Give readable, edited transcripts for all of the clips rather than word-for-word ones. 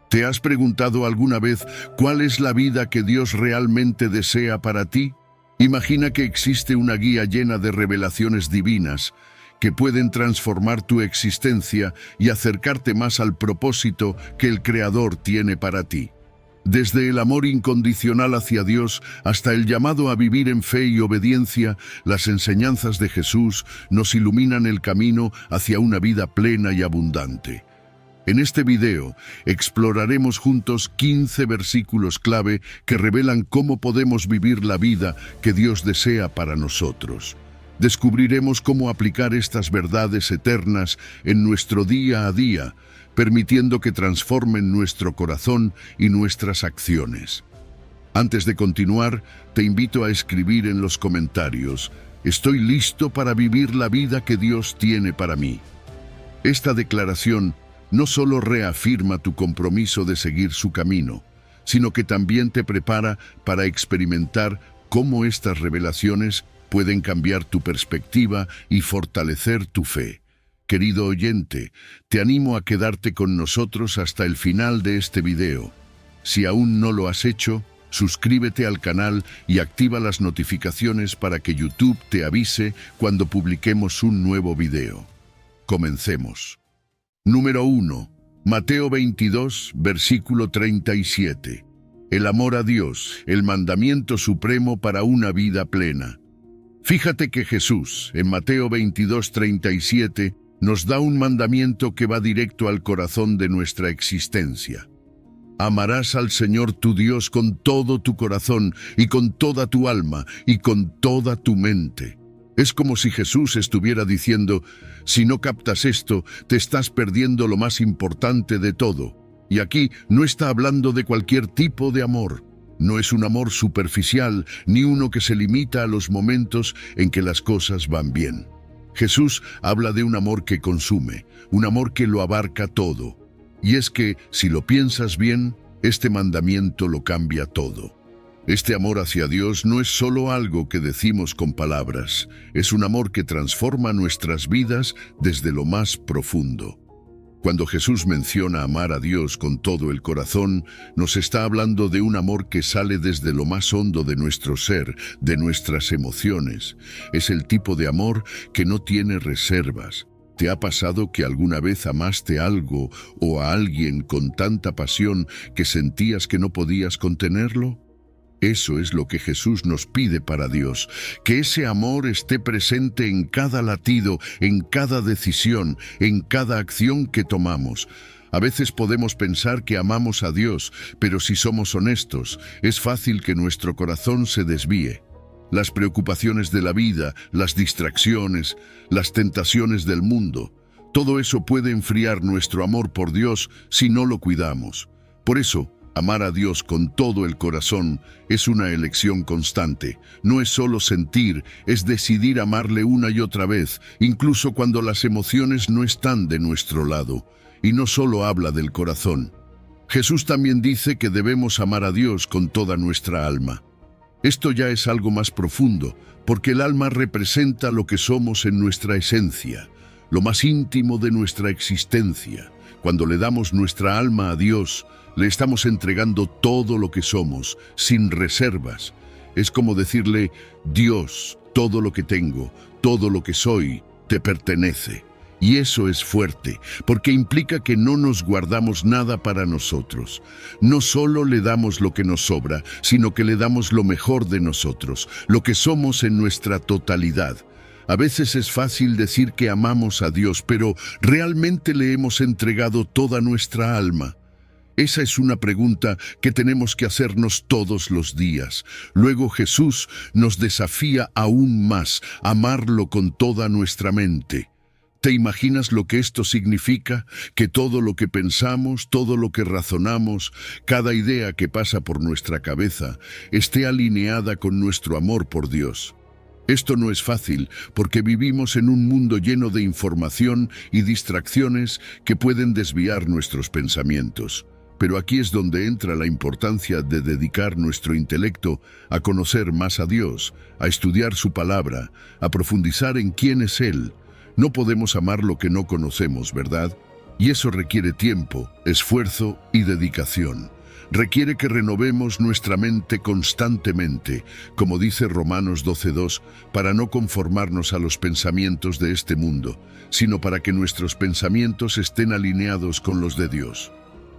¿Te has preguntado alguna vez cuál es la vida que Dios realmente desea para ti? Imagina que existe una guía llena de revelaciones divinas que pueden transformar tu existencia y acercarte más al propósito que el Creador tiene para ti. Desde el amor incondicional hacia Dios hasta el llamado a vivir en fe y obediencia, las enseñanzas de Jesús nos iluminan el camino hacia una vida plena y abundante. En este video exploraremos juntos 15 versículos clave que revelan cómo podemos vivir la vida que Dios desea para nosotros. Descubriremos cómo aplicar estas verdades eternas en nuestro día a día, permitiendo que transformen nuestro corazón y nuestras acciones. Antes de continuar, te invito a escribir en los comentarios: «Estoy listo para vivir la vida que Dios tiene para mí». Esta declaración no solo reafirma tu compromiso de seguir su camino, sino que también te prepara para experimentar cómo estas revelaciones pueden cambiar tu perspectiva y fortalecer tu fe. Querido oyente, te animo a quedarte con nosotros hasta el final de este video. Si aún no lo has hecho, suscríbete al canal y activa las notificaciones para que YouTube te avise cuando publiquemos un nuevo video. Comencemos. Número 1. Mateo 22, versículo 37. El amor a Dios, el mandamiento supremo para una vida plena. Fíjate que Jesús, en Mateo 22, 37, nos da un mandamiento que va directo al corazón de nuestra existencia. Amarás al Señor tu Dios con todo tu corazón y con toda tu alma y con toda tu mente. Es como si Jesús estuviera diciendo: si no captas esto, te estás perdiendo lo más importante de todo. Y aquí no está hablando de cualquier tipo de amor. No es un amor superficial, ni uno que se limita a los momentos en que las cosas van bien. Jesús habla de un amor que consume, un amor que lo abarca todo. Y es que, si lo piensas bien, este mandamiento lo cambia todo. Este amor hacia Dios no es solo algo que decimos con palabras, es un amor que transforma nuestras vidas desde lo más profundo. Cuando Jesús menciona amar a Dios con todo el corazón, nos está hablando de un amor que sale desde lo más hondo de nuestro ser, de nuestras emociones. Es el tipo de amor que no tiene reservas. ¿Te ha pasado que alguna vez amaste algo o a alguien con tanta pasión que sentías que no podías contenerlo? Eso es lo que Jesús nos pide para Dios, que ese amor esté presente en cada latido, en cada decisión, en cada acción que tomamos. A veces podemos pensar que amamos a Dios, pero si somos honestos, es fácil que nuestro corazón se desvíe. Las preocupaciones de la vida, las distracciones, las tentaciones del mundo, todo eso puede enfriar nuestro amor por Dios si no lo cuidamos. Por eso, amar a Dios con todo el corazón es una elección constante. No es solo sentir, es decidir amarle una y otra vez, incluso cuando las emociones no están de nuestro lado. Y no solo habla del corazón. Jesús también dice que debemos amar a Dios con toda nuestra alma. Esto ya es algo más profundo, porque el alma representa lo que somos en nuestra esencia, lo más íntimo de nuestra existencia. Cuando le damos nuestra alma a Dios, le estamos entregando todo lo que somos, sin reservas. Es como decirle: Dios, todo lo que tengo, todo lo que soy, te pertenece. Y eso es fuerte, porque implica que no nos guardamos nada para nosotros. No solo le damos lo que nos sobra, sino que le damos lo mejor de nosotros, lo que somos en nuestra totalidad. A veces es fácil decir que amamos a Dios, pero ¿realmente le hemos entregado toda nuestra alma? Esa es una pregunta que tenemos que hacernos todos los días. Luego Jesús nos desafía aún más a amarlo con toda nuestra mente. ¿Te imaginas lo que esto significa? Que todo lo que pensamos, todo lo que razonamos, cada idea que pasa por nuestra cabeza, esté alineada con nuestro amor por Dios. Esto no es fácil, porque vivimos en un mundo lleno de información y distracciones que pueden desviar nuestros pensamientos. Pero aquí es donde entra la importancia de dedicar nuestro intelecto a conocer más a Dios, a estudiar su palabra, a profundizar en quién es Él. No podemos amar lo que no conocemos, ¿verdad? Y eso requiere tiempo, esfuerzo y dedicación. Requiere que renovemos nuestra mente constantemente, como dice Romanos 12:2, para no conformarnos a los pensamientos de este mundo, sino para que nuestros pensamientos estén alineados con los de Dios.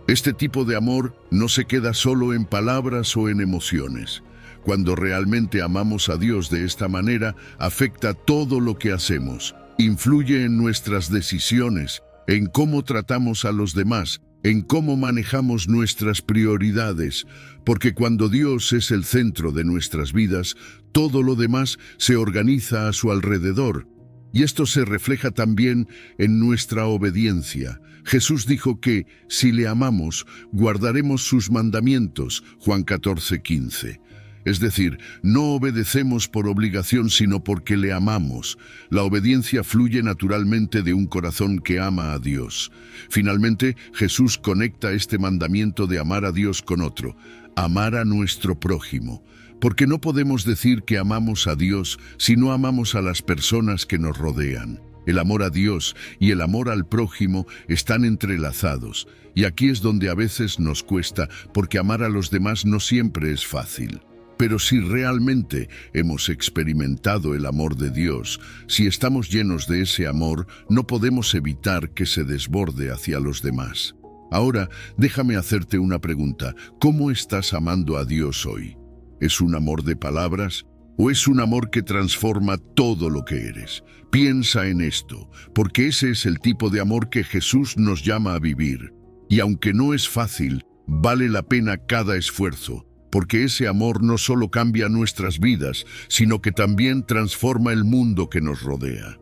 Este tipo de amor no se queda solo en palabras o en emociones. Cuando realmente amamos a Dios de esta manera, afecta todo lo que hacemos, influye en nuestras decisiones, en cómo tratamos a los demás, en cómo manejamos nuestras prioridades, porque cuando Dios es el centro de nuestras vidas, todo lo demás se organiza a su alrededor. Y esto se refleja también en nuestra obediencia. Jesús dijo que, si le amamos, guardaremos sus mandamientos, Juan 14:15. Es decir, no obedecemos por obligación, sino porque le amamos. La obediencia fluye naturalmente de un corazón que ama a Dios. Finalmente, Jesús conecta este mandamiento de amar a Dios con otro, amar a nuestro prójimo. Porque no podemos decir que amamos a Dios si no amamos a las personas que nos rodean. El amor a Dios y el amor al prójimo están entrelazados. Y aquí es donde a veces nos cuesta, porque amar a los demás no siempre es fácil. Pero si realmente hemos experimentado el amor de Dios, si estamos llenos de ese amor, no podemos evitar que se desborde hacia los demás. Ahora, déjame hacerte una pregunta. ¿Cómo estás amando a Dios hoy? ¿Es un amor de palabras? ¿O es un amor que transforma todo lo que eres? Piensa en esto, porque ese es el tipo de amor que Jesús nos llama a vivir. Y aunque no es fácil, vale la pena cada esfuerzo. Porque ese amor no solo cambia nuestras vidas, sino que también transforma el mundo que nos rodea.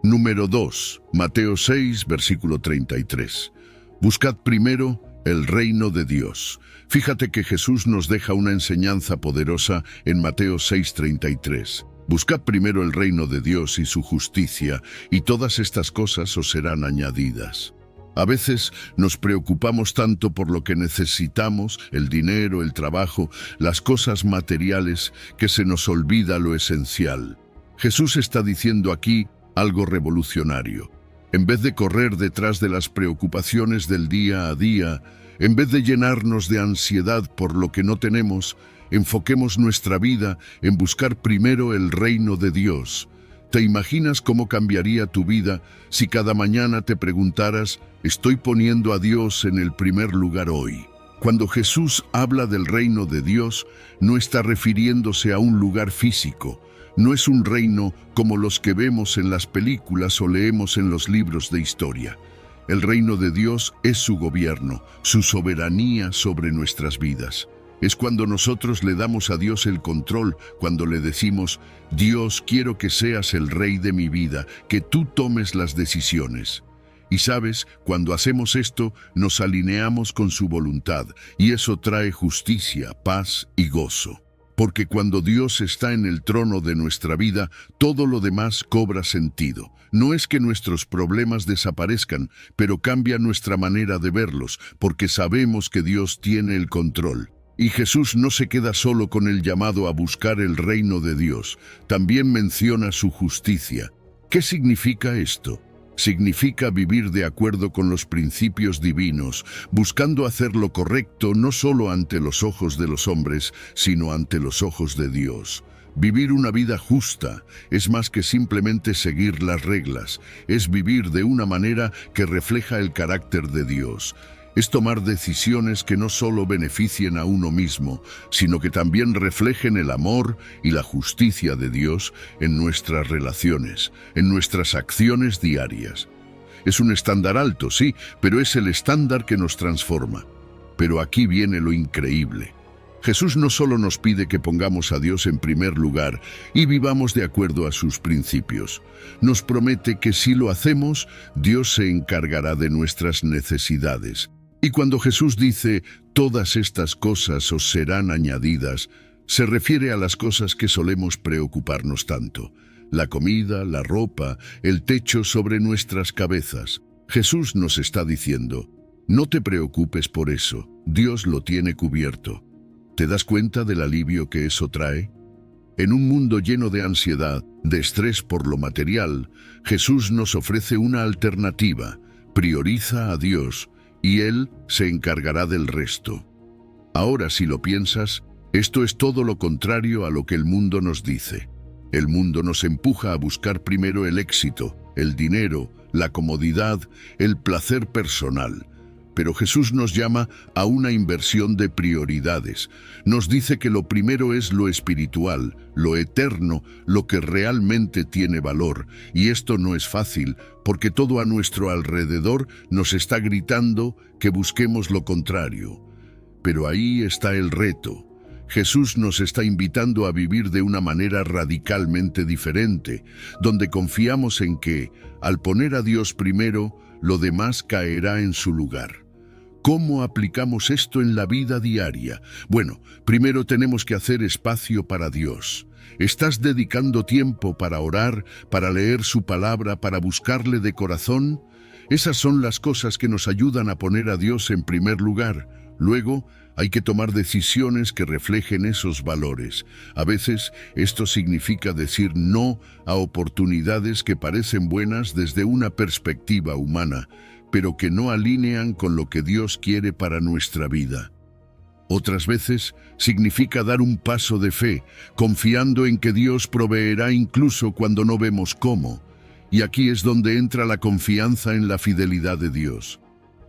Número 2, Mateo 6, versículo 33. Buscad primero el reino de Dios. Fíjate que Jesús nos deja una enseñanza poderosa en Mateo 6:33. Buscad primero el reino de Dios y su justicia, y todas estas cosas os serán añadidas. A veces nos preocupamos tanto por lo que necesitamos, el dinero, el trabajo, las cosas materiales, que se nos olvida lo esencial. Jesús está diciendo aquí algo revolucionario. En vez de correr detrás de las preocupaciones del día a día, en vez de llenarnos de ansiedad por lo que no tenemos, enfoquemos nuestra vida en buscar primero el reino de Dios. ¿Te imaginas cómo cambiaría tu vida si cada mañana te preguntaras, ¿estoy poniendo a Dios en el primer lugar hoy? Cuando Jesús habla del reino de Dios, no está refiriéndose a un lugar físico. No es un reino como los que vemos en las películas o leemos en los libros de historia. El reino de Dios es su gobierno, su soberanía sobre nuestras vidas. Es cuando nosotros le damos a Dios el control, cuando le decimos, Dios, quiero que seas el rey de mi vida, que tú tomes las decisiones. Y sabes, cuando hacemos esto, nos alineamos con su voluntad, y eso trae justicia, paz y gozo. Porque cuando Dios está en el trono de nuestra vida, todo lo demás cobra sentido. No es que nuestros problemas desaparezcan, pero cambia nuestra manera de verlos, porque sabemos que Dios tiene el control. Y Jesús no se queda solo con el llamado a buscar el reino de Dios, también menciona su justicia. ¿Qué significa esto? Significa vivir de acuerdo con los principios divinos, buscando hacer lo correcto no solo ante los ojos de los hombres, sino ante los ojos de Dios. Vivir una vida justa es más que simplemente seguir las reglas, es vivir de una manera que refleja el carácter de Dios. Es tomar decisiones que no solo beneficien a uno mismo, sino que también reflejen el amor y la justicia de Dios en nuestras relaciones, en nuestras acciones diarias. Es un estándar alto, sí, pero es el estándar que nos transforma. Pero aquí viene lo increíble. Jesús no solo nos pide que pongamos a Dios en primer lugar y vivamos de acuerdo a sus principios. Nos promete que si lo hacemos, Dios se encargará de nuestras necesidades. Y cuando Jesús dice, todas estas cosas os serán añadidas, se refiere a las cosas que solemos preocuparnos tanto. La comida, la ropa, el techo sobre nuestras cabezas. Jesús nos está diciendo, no te preocupes por eso, Dios lo tiene cubierto. ¿Te das cuenta del alivio que eso trae? En un mundo lleno de ansiedad, de estrés por lo material, Jesús nos ofrece una alternativa. Prioriza a Dios y Él se encargará del resto. Ahora, si lo piensas, esto es todo lo contrario a lo que el mundo nos dice. El mundo nos empuja a buscar primero el éxito, el dinero, la comodidad, el placer personal. Pero Jesús nos llama a una inversión de prioridades. Nos dice que lo primero es lo espiritual, lo eterno, lo que realmente tiene valor. Y esto no es fácil, porque todo a nuestro alrededor nos está gritando que busquemos lo contrario. Pero ahí está el reto. Jesús nos está invitando a vivir de una manera radicalmente diferente, donde confiamos en que, al poner a Dios primero, lo demás caerá en su lugar. ¿Cómo aplicamos esto en la vida diaria? Bueno, primero tenemos que hacer espacio para Dios. ¿Estás dedicando tiempo para orar, para leer su palabra, para buscarle de corazón? Esas son las cosas que nos ayudan a poner a Dios en primer lugar. Luego, hay que tomar decisiones que reflejen esos valores. A veces, esto significa decir no a oportunidades que parecen buenas desde una perspectiva humana, pero que no alinean con lo que Dios quiere para nuestra vida. Otras veces significa dar un paso de fe, confiando en que Dios proveerá incluso cuando no vemos cómo. Y aquí es donde entra la confianza en la fidelidad de Dios.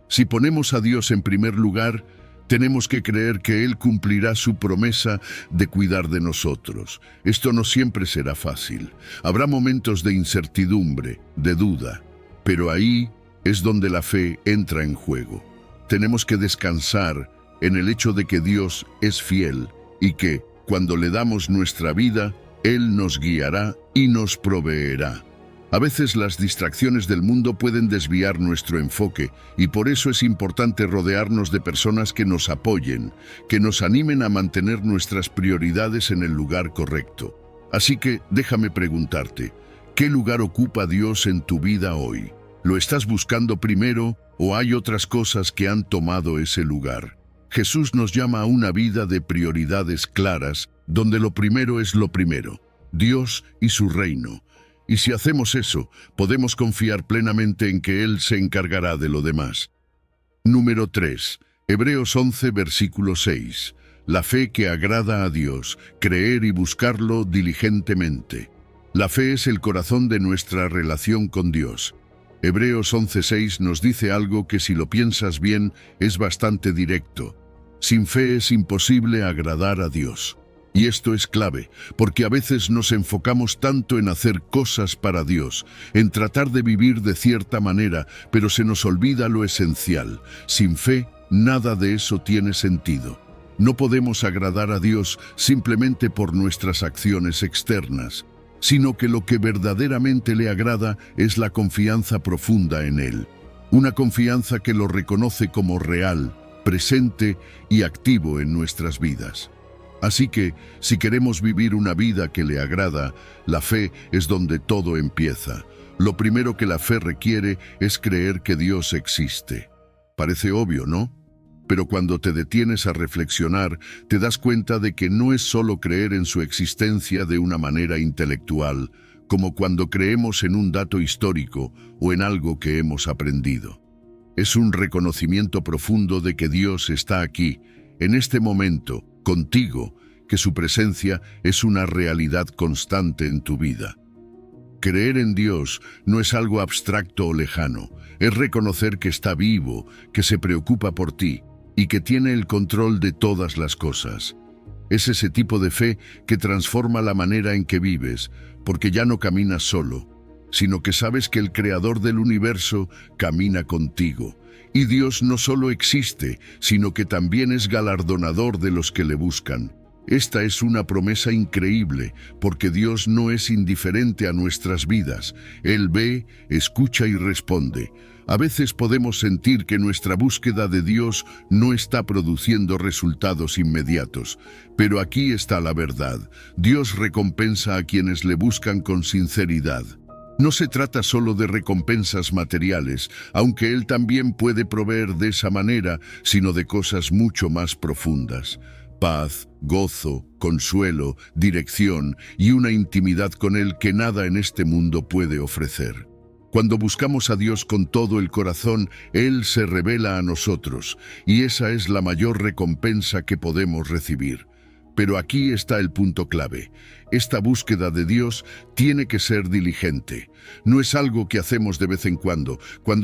Si ponemos a Dios en primer lugar, tenemos que creer que Él cumplirá su promesa de cuidar de nosotros. Esto no siempre será fácil. Habrá momentos de incertidumbre, de duda, pero ahí es donde la fe entra en juego. Tenemos que descansar en el hecho de que Dios es fiel y que, cuando le damos nuestra vida, Él nos guiará y nos proveerá. A veces las distracciones del mundo pueden desviar nuestro enfoque y por eso es importante rodearnos de personas que nos apoyen, que nos animen a mantener nuestras prioridades en el lugar correcto. Así que déjame preguntarte, ¿qué lugar ocupa Dios en tu vida hoy? ¿Lo estás buscando primero o hay otras cosas que han tomado ese lugar? Jesús nos llama a una vida de prioridades claras, donde lo primero es lo primero, Dios y su reino. Y si hacemos eso, podemos confiar plenamente en que Él se encargará de lo demás. Número 3. Hebreos 11, versículo 6. La fe que agrada a Dios, creer y buscarlo diligentemente. La fe es el corazón de nuestra relación con Dios. Hebreos 11:6 nos dice algo que, si lo piensas bien, es bastante directo. Sin fe es imposible agradar a Dios. Y esto es clave, porque a veces nos enfocamos tanto en hacer cosas para Dios, en tratar de vivir de cierta manera, pero se nos olvida lo esencial. Sin fe, nada de eso tiene sentido. No podemos agradar a Dios simplemente por nuestras acciones externas, sino que lo que verdaderamente le agrada es la confianza profunda en Él. Una confianza que lo reconoce como real, presente y activo en nuestras vidas. Así que, si queremos vivir una vida que le agrada, la fe es donde todo empieza. Lo primero que la fe requiere es creer que Dios existe. Parece obvio, ¿no? Pero cuando te detienes a reflexionar, te das cuenta de que no es solo creer en su existencia de una manera intelectual, como cuando creemos en un dato histórico o en algo que hemos aprendido. Es un reconocimiento profundo de que Dios está aquí, en este momento, contigo, que su presencia es una realidad constante en tu vida. Creer en Dios no es algo abstracto o lejano, es reconocer que está vivo, que se preocupa por ti y que tiene el control de todas las cosas. Es ese tipo de fe que transforma la manera en que vives, porque ya no caminas solo, sino que sabes que el Creador del universo camina contigo. Y Dios no solo existe, sino que también es galardonador de los que le buscan. Esta es una promesa increíble, porque Dios no es indiferente a nuestras vidas. Él ve, escucha y responde. A veces podemos sentir que nuestra búsqueda de Dios no está produciendo resultados inmediatos, pero aquí está la verdad. Dios recompensa a quienes le buscan con sinceridad. No se trata solo de recompensas materiales, aunque Él también puede proveer de esa manera, sino de cosas mucho más profundas. Paz, gozo, consuelo, dirección y una intimidad con Él que nada en este mundo puede ofrecer. Cuando buscamos a Dios con todo el corazón, Él se revela a nosotros, y esa es la mayor recompensa que podemos recibir. Pero aquí está el punto clave. Esta búsqueda de Dios tiene que ser diligente. No es algo que hacemos de vez en cuando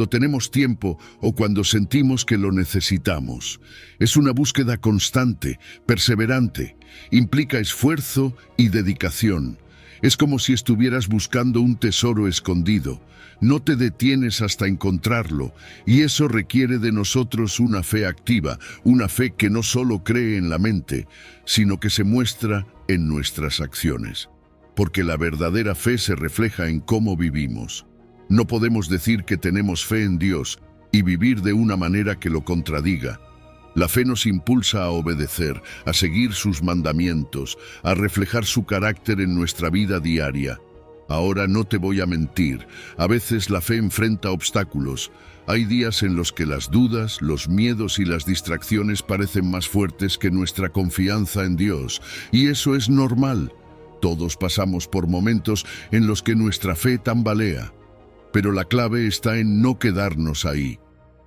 tenemos tiempo o cuando sentimos que lo necesitamos. Es una búsqueda constante, perseverante. Implica esfuerzo y dedicación. Es como si estuvieras buscando un tesoro escondido. No te detienes hasta encontrarlo, y eso requiere de nosotros una fe activa, una fe que no solo cree en la mente, sino que se muestra en nuestras acciones. Porque la verdadera fe se refleja en cómo vivimos. No podemos decir que tenemos fe en Dios y vivir de una manera que lo contradiga. La fe nos impulsa a obedecer, a seguir sus mandamientos, a reflejar su carácter en nuestra vida diaria. Ahora no te voy a mentir, a veces la fe enfrenta obstáculos. Hay días en los que las dudas, los miedos y las distracciones parecen más fuertes que nuestra confianza en Dios, y eso es normal. Todos pasamos por momentos en los que nuestra fe tambalea, pero la clave está en no quedarnos ahí.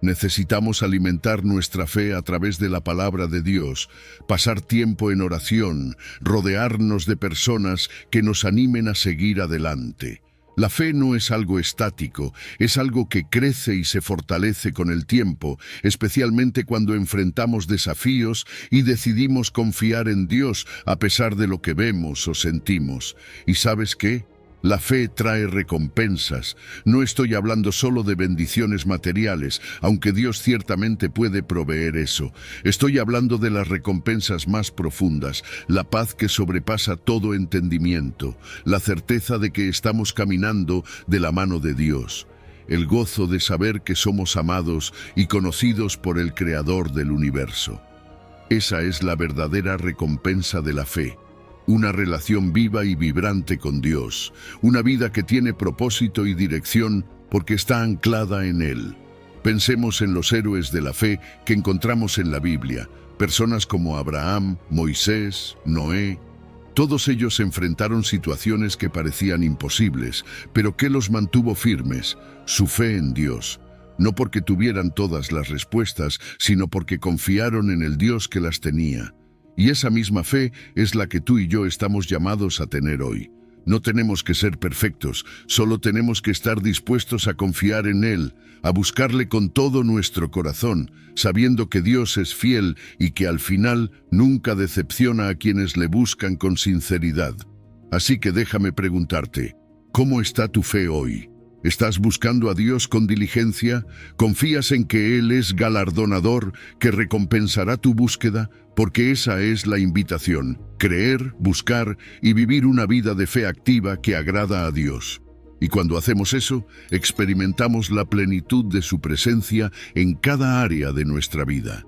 Necesitamos alimentar nuestra fe a través de la palabra de Dios, pasar tiempo en oración, rodearnos de personas que nos animen a seguir adelante. La fe no es algo estático, es algo que crece y se fortalece con el tiempo, especialmente cuando enfrentamos desafíos y decidimos confiar en Dios a pesar de lo que vemos o sentimos. ¿Y sabes qué? La fe trae recompensas. No estoy hablando solo de bendiciones materiales, aunque Dios ciertamente puede proveer eso. Estoy hablando de las recompensas más profundas, la paz que sobrepasa todo entendimiento, la certeza de que estamos caminando de la mano de Dios, el gozo de saber que somos amados y conocidos por el Creador del universo. Esa es la verdadera recompensa de la fe. Una relación viva y vibrante con Dios, una vida que tiene propósito y dirección porque está anclada en Él. Pensemos en los héroes de la fe que encontramos en la Biblia, personas como Abraham, Moisés, Noé. Todos ellos enfrentaron situaciones que parecían imposibles, pero ¿qué los mantuvo firmes? Su fe en Dios. No porque tuvieran todas las respuestas, sino porque confiaron en el Dios que las tenía. Y esa misma fe es la que tú y yo estamos llamados a tener hoy. No tenemos que ser perfectos, solo tenemos que estar dispuestos a confiar en Él, a buscarle con todo nuestro corazón, sabiendo que Dios es fiel y que al final nunca decepciona a quienes le buscan con sinceridad. Así que déjame preguntarte, ¿cómo está tu fe hoy? ¿Estás buscando a Dios con diligencia? ¿Confías en que Él es galardonador, que recompensará tu búsqueda? Porque esa es la invitación, creer, buscar y vivir una vida de fe activa que agrada a Dios. Y cuando hacemos eso, experimentamos la plenitud de su presencia en cada área de nuestra vida.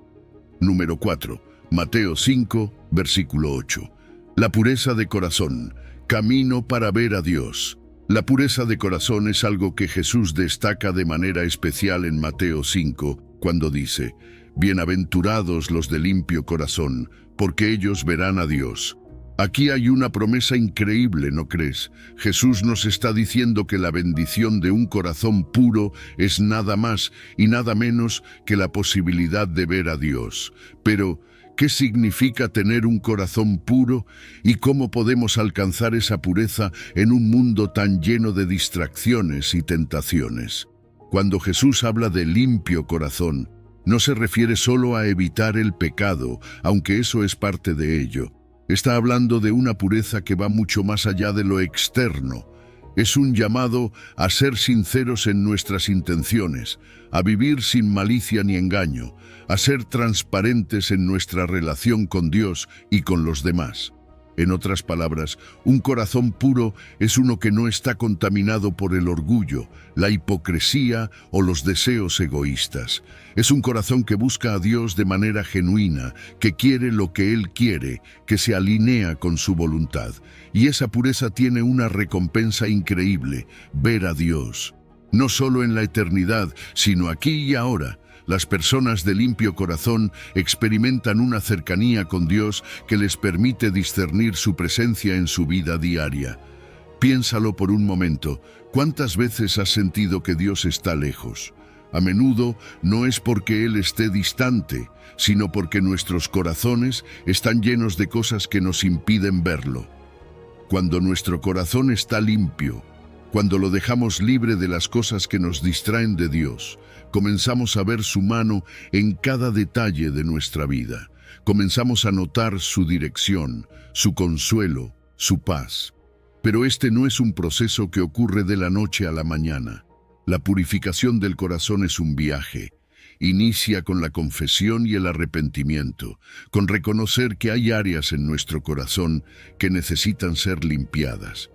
Número 4. Mateo 5, versículo 8. La pureza de corazón, camino para ver a Dios. La pureza de corazón es algo que Jesús destaca de manera especial en Mateo 5, cuando dice: «Bienaventurados los de limpio corazón, porque ellos verán a Dios». Aquí hay una promesa increíble, ¿no crees? Jesús nos está diciendo que la bendición de un corazón puro es nada más y nada menos que la posibilidad de ver a Dios. Pero, ¿qué significa tener un corazón puro y cómo podemos alcanzar esa pureza en un mundo tan lleno de distracciones y tentaciones? Cuando Jesús habla de limpio corazón, no se refiere solo a evitar el pecado, aunque eso es parte de ello. Está hablando de una pureza que va mucho más allá de lo externo. Es un llamado a ser sinceros en nuestras intenciones, a vivir sin malicia ni engaño, a ser transparentes en nuestra relación con Dios y con los demás. En otras palabras, un corazón puro es uno que no está contaminado por el orgullo, la hipocresía o los deseos egoístas. Es un corazón que busca a Dios de manera genuina, que quiere lo que Él quiere, que se alinea con su voluntad. Y esa pureza tiene una recompensa increíble: ver a Dios. No solo en la eternidad, sino aquí y ahora. Las personas de limpio corazón experimentan una cercanía con Dios que les permite discernir su presencia en su vida diaria. Piénsalo por un momento. ¿Cuántas veces has sentido que Dios está lejos? A menudo no es porque Él esté distante, sino porque nuestros corazones están llenos de cosas que nos impiden verlo. Cuando nuestro corazón está limpio, cuando lo dejamos libre de las cosas que nos distraen de Dios, comenzamos a ver su mano en cada detalle de nuestra vida. Comenzamos a notar su dirección, su consuelo, su paz. Pero este no es un proceso que ocurre de la noche a la mañana. La purificación del corazón es un viaje. Inicia con la confesión y el arrepentimiento, con reconocer que hay áreas en nuestro corazón que necesitan ser limpiadas.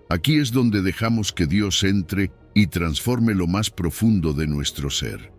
Aquí es donde dejamos que Dios entre y transforme lo más profundo de nuestro ser.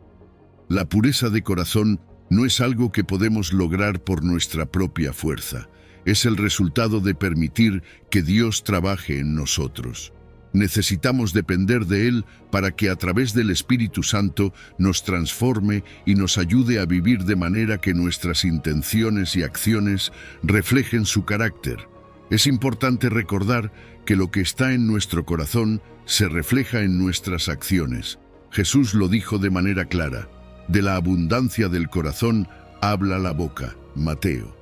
La pureza de corazón no es algo que podemos lograr por nuestra propia fuerza. Es el resultado de permitir que Dios trabaje en nosotros. Necesitamos depender de Él para que a través del Espíritu Santo nos transforme y nos ayude a vivir de manera que nuestras intenciones y acciones reflejen su carácter. Es importante recordar que lo que está en nuestro corazón se refleja en nuestras acciones. Jesús lo dijo de manera clara: de la abundancia del corazón habla la boca. Mateo.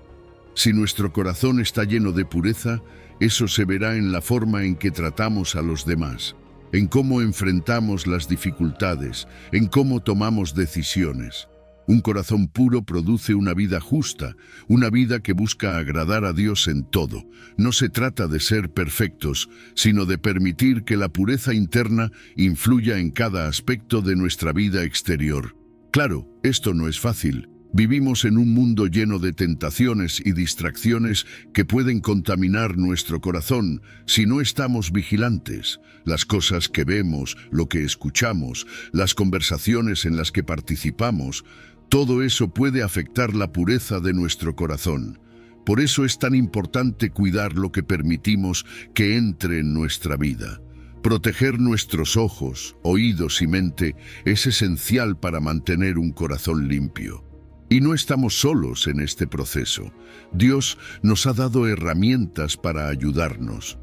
Si nuestro corazón está lleno de pureza, eso se verá en la forma en que tratamos a los demás, en cómo enfrentamos las dificultades, en cómo tomamos decisiones. Un corazón puro produce una vida justa, una vida que busca agradar a Dios en todo. No se trata de ser perfectos, sino de permitir que la pureza interna influya en cada aspecto de nuestra vida exterior. Claro, esto no es fácil. Vivimos en un mundo lleno de tentaciones y distracciones que pueden contaminar nuestro corazón si no estamos vigilantes. Las cosas que vemos, lo que escuchamos, las conversaciones en las que participamos, todo eso puede afectar la pureza de nuestro corazón. Por eso es tan importante cuidar lo que permitimos que entre en nuestra vida. Proteger nuestros ojos, oídos y mente es esencial para mantener un corazón limpio. Y no estamos solos en este proceso. Dios nos ha dado herramientas para ayudarnos.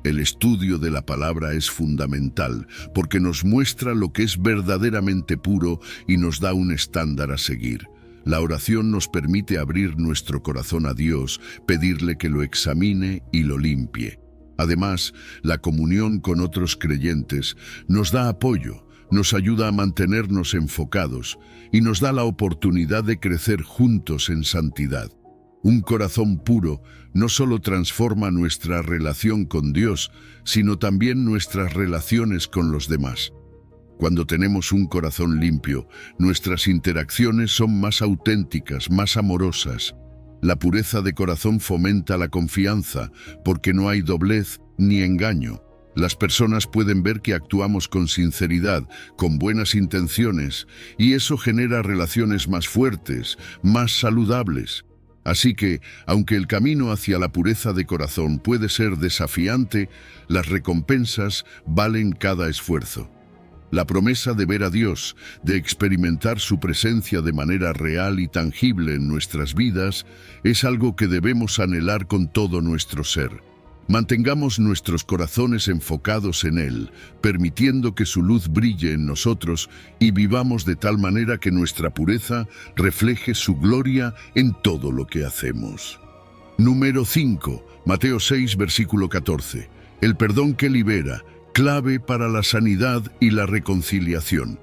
El estudio de la palabra es fundamental porque nos muestra lo que es verdaderamente puro y nos da un estándar a seguir. La oración nos permite abrir nuestro corazón a Dios, pedirle que lo examine y lo limpie. Además, la comunión con otros creyentes nos da apoyo, nos ayuda a mantenernos enfocados y nos da la oportunidad de crecer juntos en santidad. Un corazón puro no solo transforma nuestra relación con Dios, sino también nuestras relaciones con los demás. Cuando tenemos un corazón limpio, nuestras interacciones son más auténticas, más amorosas. La pureza de corazón fomenta la confianza, porque no hay doblez ni engaño. Las personas pueden ver que actuamos con sinceridad, con buenas intenciones, y eso genera relaciones más fuertes, más saludables. Así que, aunque el camino hacia la pureza de corazón puede ser desafiante, las recompensas valen cada esfuerzo. La promesa de ver a Dios, de experimentar su presencia de manera real y tangible en nuestras vidas, es algo que debemos anhelar con todo nuestro ser. Mantengamos nuestros corazones enfocados en Él, permitiendo que su luz brille en nosotros y vivamos de tal manera que nuestra pureza refleje su gloria en todo lo que hacemos. Número 5, Mateo 6, versículo 14. El perdón que libera, clave para la sanidad y la reconciliación.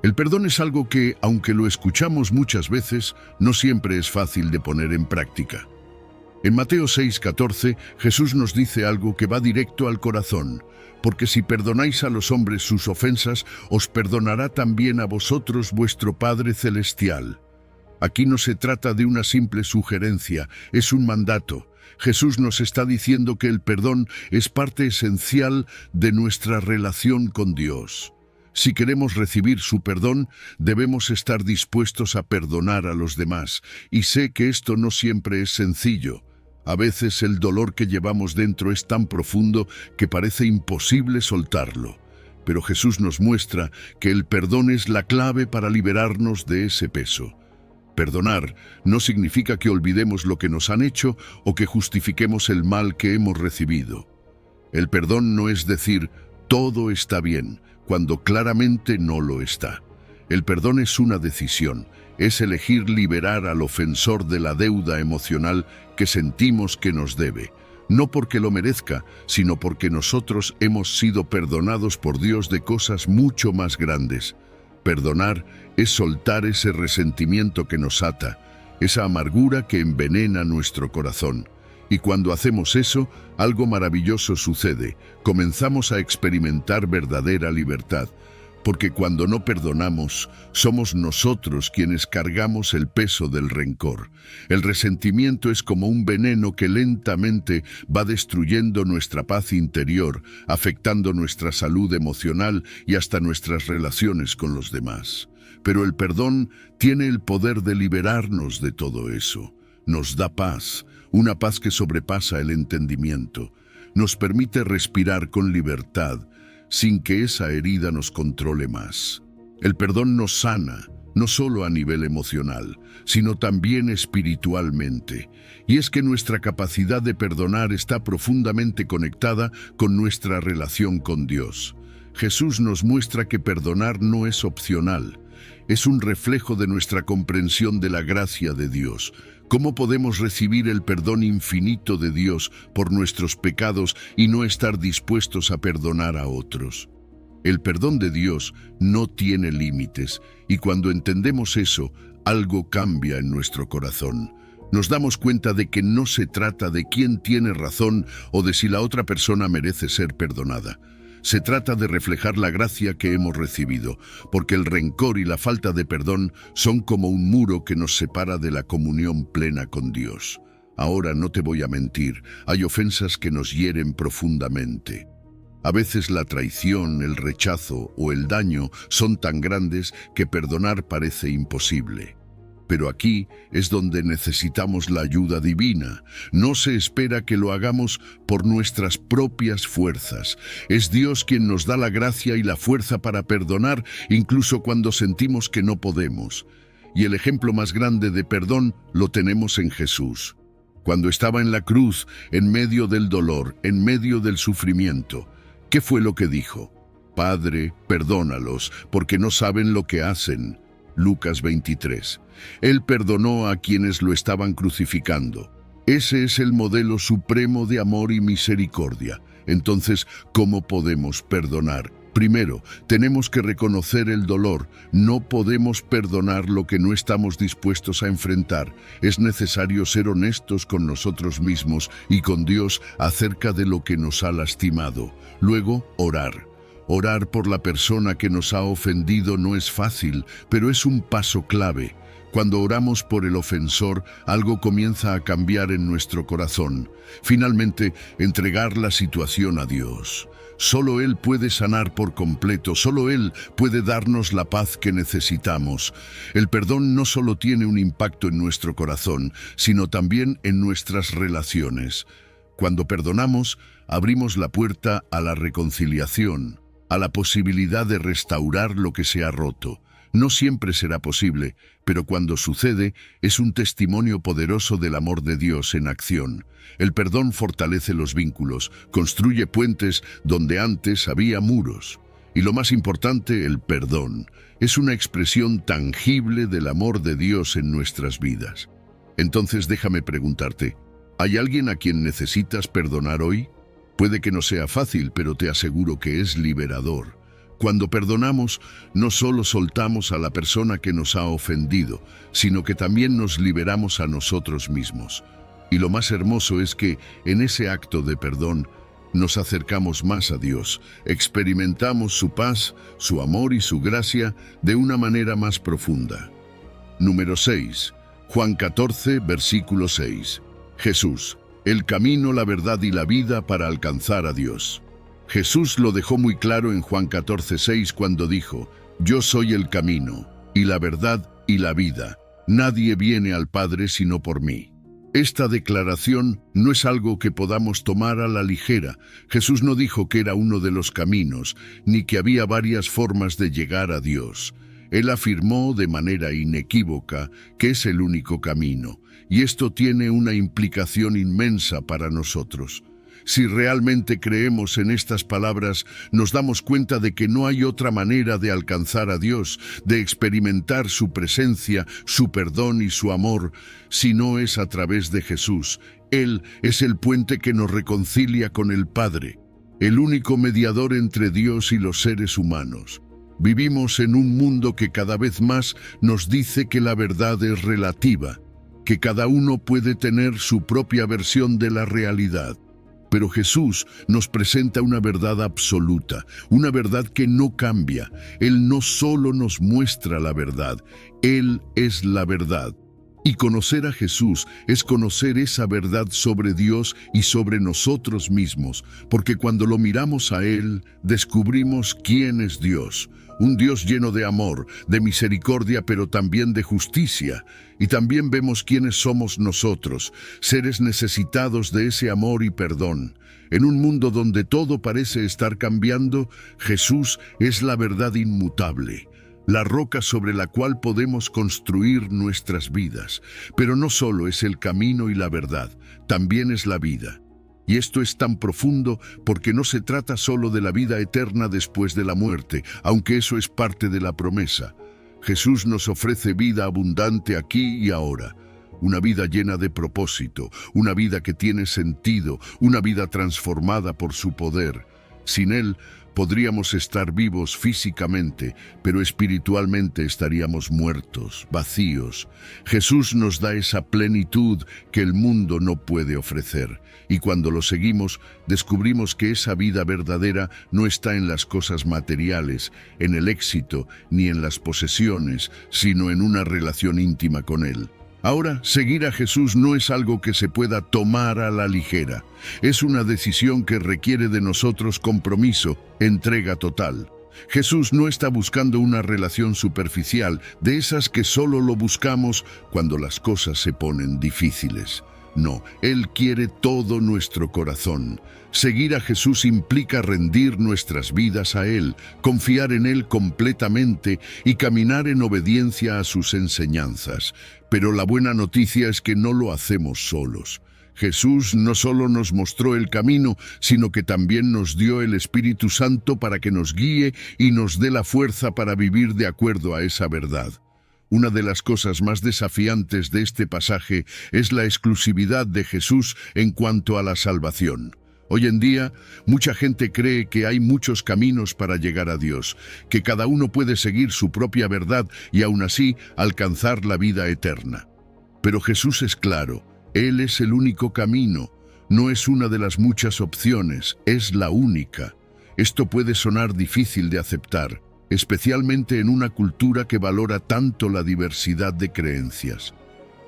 El perdón es algo que, aunque lo escuchamos muchas veces, no siempre es fácil de poner en práctica. En Mateo 6:14, Jesús nos dice algo que va directo al corazón, porque si perdonáis a los hombres sus ofensas, os perdonará también a vosotros vuestro Padre Celestial. Aquí no se trata de una simple sugerencia, es un mandato. Jesús nos está diciendo que el perdón es parte esencial de nuestra relación con Dios. Si queremos recibir su perdón, debemos estar dispuestos a perdonar a los demás, y sé que esto no siempre es sencillo. A veces el dolor que llevamos dentro es tan profundo que parece imposible soltarlo. Pero Jesús nos muestra que el perdón es la clave para liberarnos de ese peso. Perdonar no significa que olvidemos lo que nos han hecho o que justifiquemos el mal que hemos recibido. El perdón no es decir todo está bien, cuando claramente no lo está. El perdón es una decisión, es elegir liberar al ofensor de la deuda emocional que sentimos que nos debe, no porque lo merezca, sino porque nosotros hemos sido perdonados por Dios de cosas mucho más grandes. Perdonar es soltar ese resentimiento que nos ata, esa amargura que envenena nuestro corazón. Y cuando hacemos eso, algo maravilloso sucede. Comenzamos a experimentar verdadera libertad, porque cuando no perdonamos, somos nosotros quienes cargamos el peso del rencor. El resentimiento es como un veneno que lentamente va destruyendo nuestra paz interior, afectando nuestra salud emocional y hasta nuestras relaciones con los demás. Pero el perdón tiene el poder de liberarnos de todo eso. Nos da paz, una paz que sobrepasa el entendimiento. Nos permite respirar con libertad, sin que esa herida nos controle más. El perdón nos sana, no solo a nivel emocional, sino también espiritualmente. Y es que nuestra capacidad de perdonar está profundamente conectada con nuestra relación con Dios. Jesús nos muestra que perdonar no es opcional, es un reflejo de nuestra comprensión de la gracia de Dios. ¿Cómo podemos recibir el perdón infinito de Dios por nuestros pecados y no estar dispuestos a perdonar a otros? El perdón de Dios no tiene límites, y cuando entendemos eso, algo cambia en nuestro corazón. Nos damos cuenta de que no se trata de quién tiene razón o de si la otra persona merece ser perdonada. Se trata de reflejar la gracia que hemos recibido, porque el rencor y la falta de perdón son como un muro que nos separa de la comunión plena con Dios. Ahora no te voy a mentir, hay ofensas que nos hieren profundamente. A veces la traición, el rechazo o el daño son tan grandes que perdonar parece imposible. Pero aquí es donde necesitamos la ayuda divina. No se espera que lo hagamos por nuestras propias fuerzas. Es Dios quien nos da la gracia y la fuerza para perdonar, incluso cuando sentimos que no podemos. Y el ejemplo más grande de perdón lo tenemos en Jesús. Cuando estaba en la cruz, en medio del dolor, en medio del sufrimiento, ¿qué fue lo que dijo? Padre, perdónalos, porque no saben lo que hacen. Lucas 23. Él perdonó a quienes lo estaban crucificando. Ese es el modelo supremo de amor y misericordia. Entonces, ¿cómo podemos perdonar? Primero, tenemos que reconocer el dolor. No podemos perdonar lo que no estamos dispuestos a enfrentar. Es necesario ser honestos con nosotros mismos y con Dios acerca de lo que nos ha lastimado. Luego, orar. Orar por la persona que nos ha ofendido no es fácil, pero es un paso clave. Cuando oramos por el ofensor, algo comienza a cambiar en nuestro corazón. Finalmente, entregar la situación a Dios. Solo Él puede sanar por completo, solo Él puede darnos la paz que necesitamos. El perdón no solo tiene un impacto en nuestro corazón, sino también en nuestras relaciones. Cuando perdonamos, abrimos la puerta a la reconciliación, a la posibilidad de restaurar lo que se ha roto. No siempre será posible, pero cuando sucede, es un testimonio poderoso del amor de Dios en acción. El perdón fortalece los vínculos, construye puentes donde antes había muros. Y lo más importante, el perdón, es una expresión tangible del amor de Dios en nuestras vidas. Entonces déjame preguntarte, ¿hay alguien a quien necesitas perdonar hoy? Puede que no sea fácil, pero te aseguro que es liberador. Cuando perdonamos, no solo soltamos a la persona que nos ha ofendido, sino que también nos liberamos a nosotros mismos. Y lo más hermoso es que, en ese acto de perdón, nos acercamos más a Dios, experimentamos su paz, su amor y su gracia de una manera más profunda. Número 6. Juan 14, versículo 6. Jesús, el camino, la verdad y la vida para alcanzar a Dios. Jesús lo dejó muy claro en Juan 14:6 cuando dijo, «Yo soy el camino, y la verdad y la vida. Nadie viene al Padre sino por mí». Esta declaración no es algo que podamos tomar a la ligera. Jesús no dijo que era uno de los caminos, ni que había varias formas de llegar a Dios. Él afirmó de manera inequívoca que es el único camino, y esto tiene una implicación inmensa para nosotros. Si realmente creemos en estas palabras, nos damos cuenta de que no hay otra manera de alcanzar a Dios, de experimentar su presencia, su perdón y su amor, si no es a través de Jesús. Él es el puente que nos reconcilia con el Padre, el único mediador entre Dios y los seres humanos. Vivimos en un mundo que cada vez más nos dice que la verdad es relativa, que cada uno puede tener su propia versión de la realidad. Pero Jesús nos presenta una verdad absoluta, una verdad que no cambia. Él no solo nos muestra la verdad, Él es la verdad. Y conocer a Jesús es conocer esa verdad sobre Dios y sobre nosotros mismos, porque cuando lo miramos a Él, descubrimos quién es Dios. Un Dios lleno de amor, de misericordia, pero también de justicia. Y también vemos quiénes somos nosotros, seres necesitados de ese amor y perdón. En un mundo donde todo parece estar cambiando, Jesús es la verdad inmutable, la roca sobre la cual podemos construir nuestras vidas. Pero no solo es el camino y la verdad, también es la vida. Y esto es tan profundo porque no se trata solo de la vida eterna después de la muerte, aunque eso es parte de la promesa. Jesús nos ofrece vida abundante aquí y ahora, una vida llena de propósito, una vida que tiene sentido, una vida transformada por su poder. Sin Él, podríamos estar vivos físicamente, pero espiritualmente estaríamos muertos, vacíos. Jesús nos da esa plenitud que el mundo no puede ofrecer. Y cuando lo seguimos, descubrimos que esa vida verdadera no está en las cosas materiales, en el éxito, ni en las posesiones, sino en una relación íntima con Él. Ahora, seguir a Jesús no es algo que se pueda tomar a la ligera. Es una decisión que requiere de nosotros compromiso, entrega total. Jesús no está buscando una relación superficial, de esas que solo lo buscamos cuando las cosas se ponen difíciles. No, Él quiere todo nuestro corazón. Seguir a Jesús implica rendir nuestras vidas a Él, confiar en Él completamente y caminar en obediencia a sus enseñanzas. Pero la buena noticia es que no lo hacemos solos. Jesús no solo nos mostró el camino, sino que también nos dio el Espíritu Santo para que nos guíe y nos dé la fuerza para vivir de acuerdo a esa verdad. Una de las cosas más desafiantes de este pasaje es la exclusividad de Jesús en cuanto a la salvación. Hoy en día, mucha gente cree que hay muchos caminos para llegar a Dios, que cada uno puede seguir su propia verdad y aún así alcanzar la vida eterna. Pero Jesús es claro, Él es el único camino, no es una de las muchas opciones, es la única. Esto puede sonar difícil de aceptar, especialmente en una cultura que valora tanto la diversidad de creencias.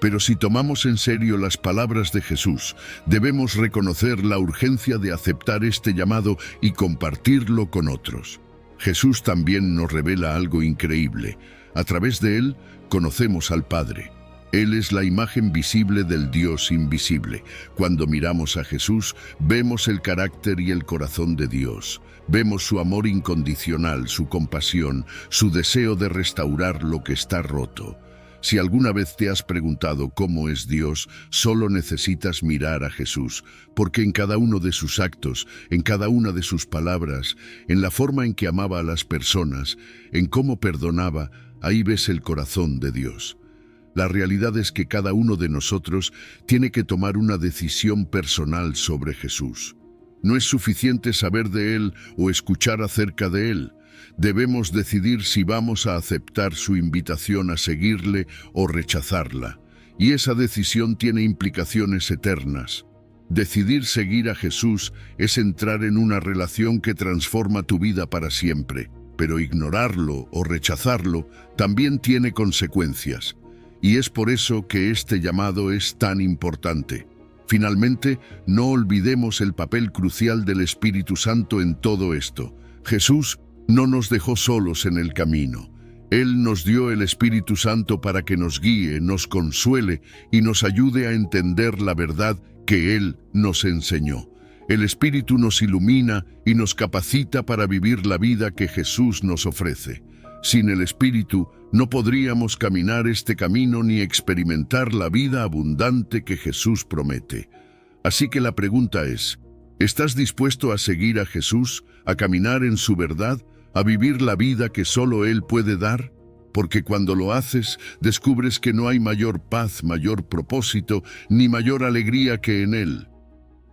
Pero si tomamos en serio las palabras de Jesús, debemos reconocer la urgencia de aceptar este llamado y compartirlo con otros. Jesús también nos revela algo increíble. A través de Él, conocemos al Padre. Él es la imagen visible del Dios invisible. Cuando miramos a Jesús, vemos el carácter y el corazón de Dios. Vemos su amor incondicional, su compasión, su deseo de restaurar lo que está roto. Si alguna vez te has preguntado cómo es Dios, solo necesitas mirar a Jesús, porque en cada uno de sus actos, en cada una de sus palabras, en la forma en que amaba a las personas, en cómo perdonaba, ahí ves el corazón de Dios. La realidad es que cada uno de nosotros tiene que tomar una decisión personal sobre Jesús. No es suficiente saber de Él o escuchar acerca de Él. Debemos decidir si vamos a aceptar su invitación a seguirle o rechazarla. Y esa decisión tiene implicaciones eternas. Decidir seguir a Jesús es entrar en una relación que transforma tu vida para siempre. Pero ignorarlo o rechazarlo también tiene consecuencias. Y es por eso que este llamado es tan importante. Finalmente, no olvidemos el papel crucial del Espíritu Santo en todo esto. Jesús no nos dejó solos en el camino. Él nos dio el Espíritu Santo para que nos guíe, nos consuele y nos ayude a entender la verdad que Él nos enseñó. El Espíritu nos ilumina y nos capacita para vivir la vida que Jesús nos ofrece. Sin el Espíritu, no podríamos caminar este camino ni experimentar la vida abundante que Jesús promete. Así que la pregunta es, ¿Estás dispuesto a seguir a Jesús, a caminar en su verdad, a vivir la vida que solo Él puede dar? Porque cuando lo haces, descubres que no hay mayor paz, mayor propósito, ni mayor alegría que en Él.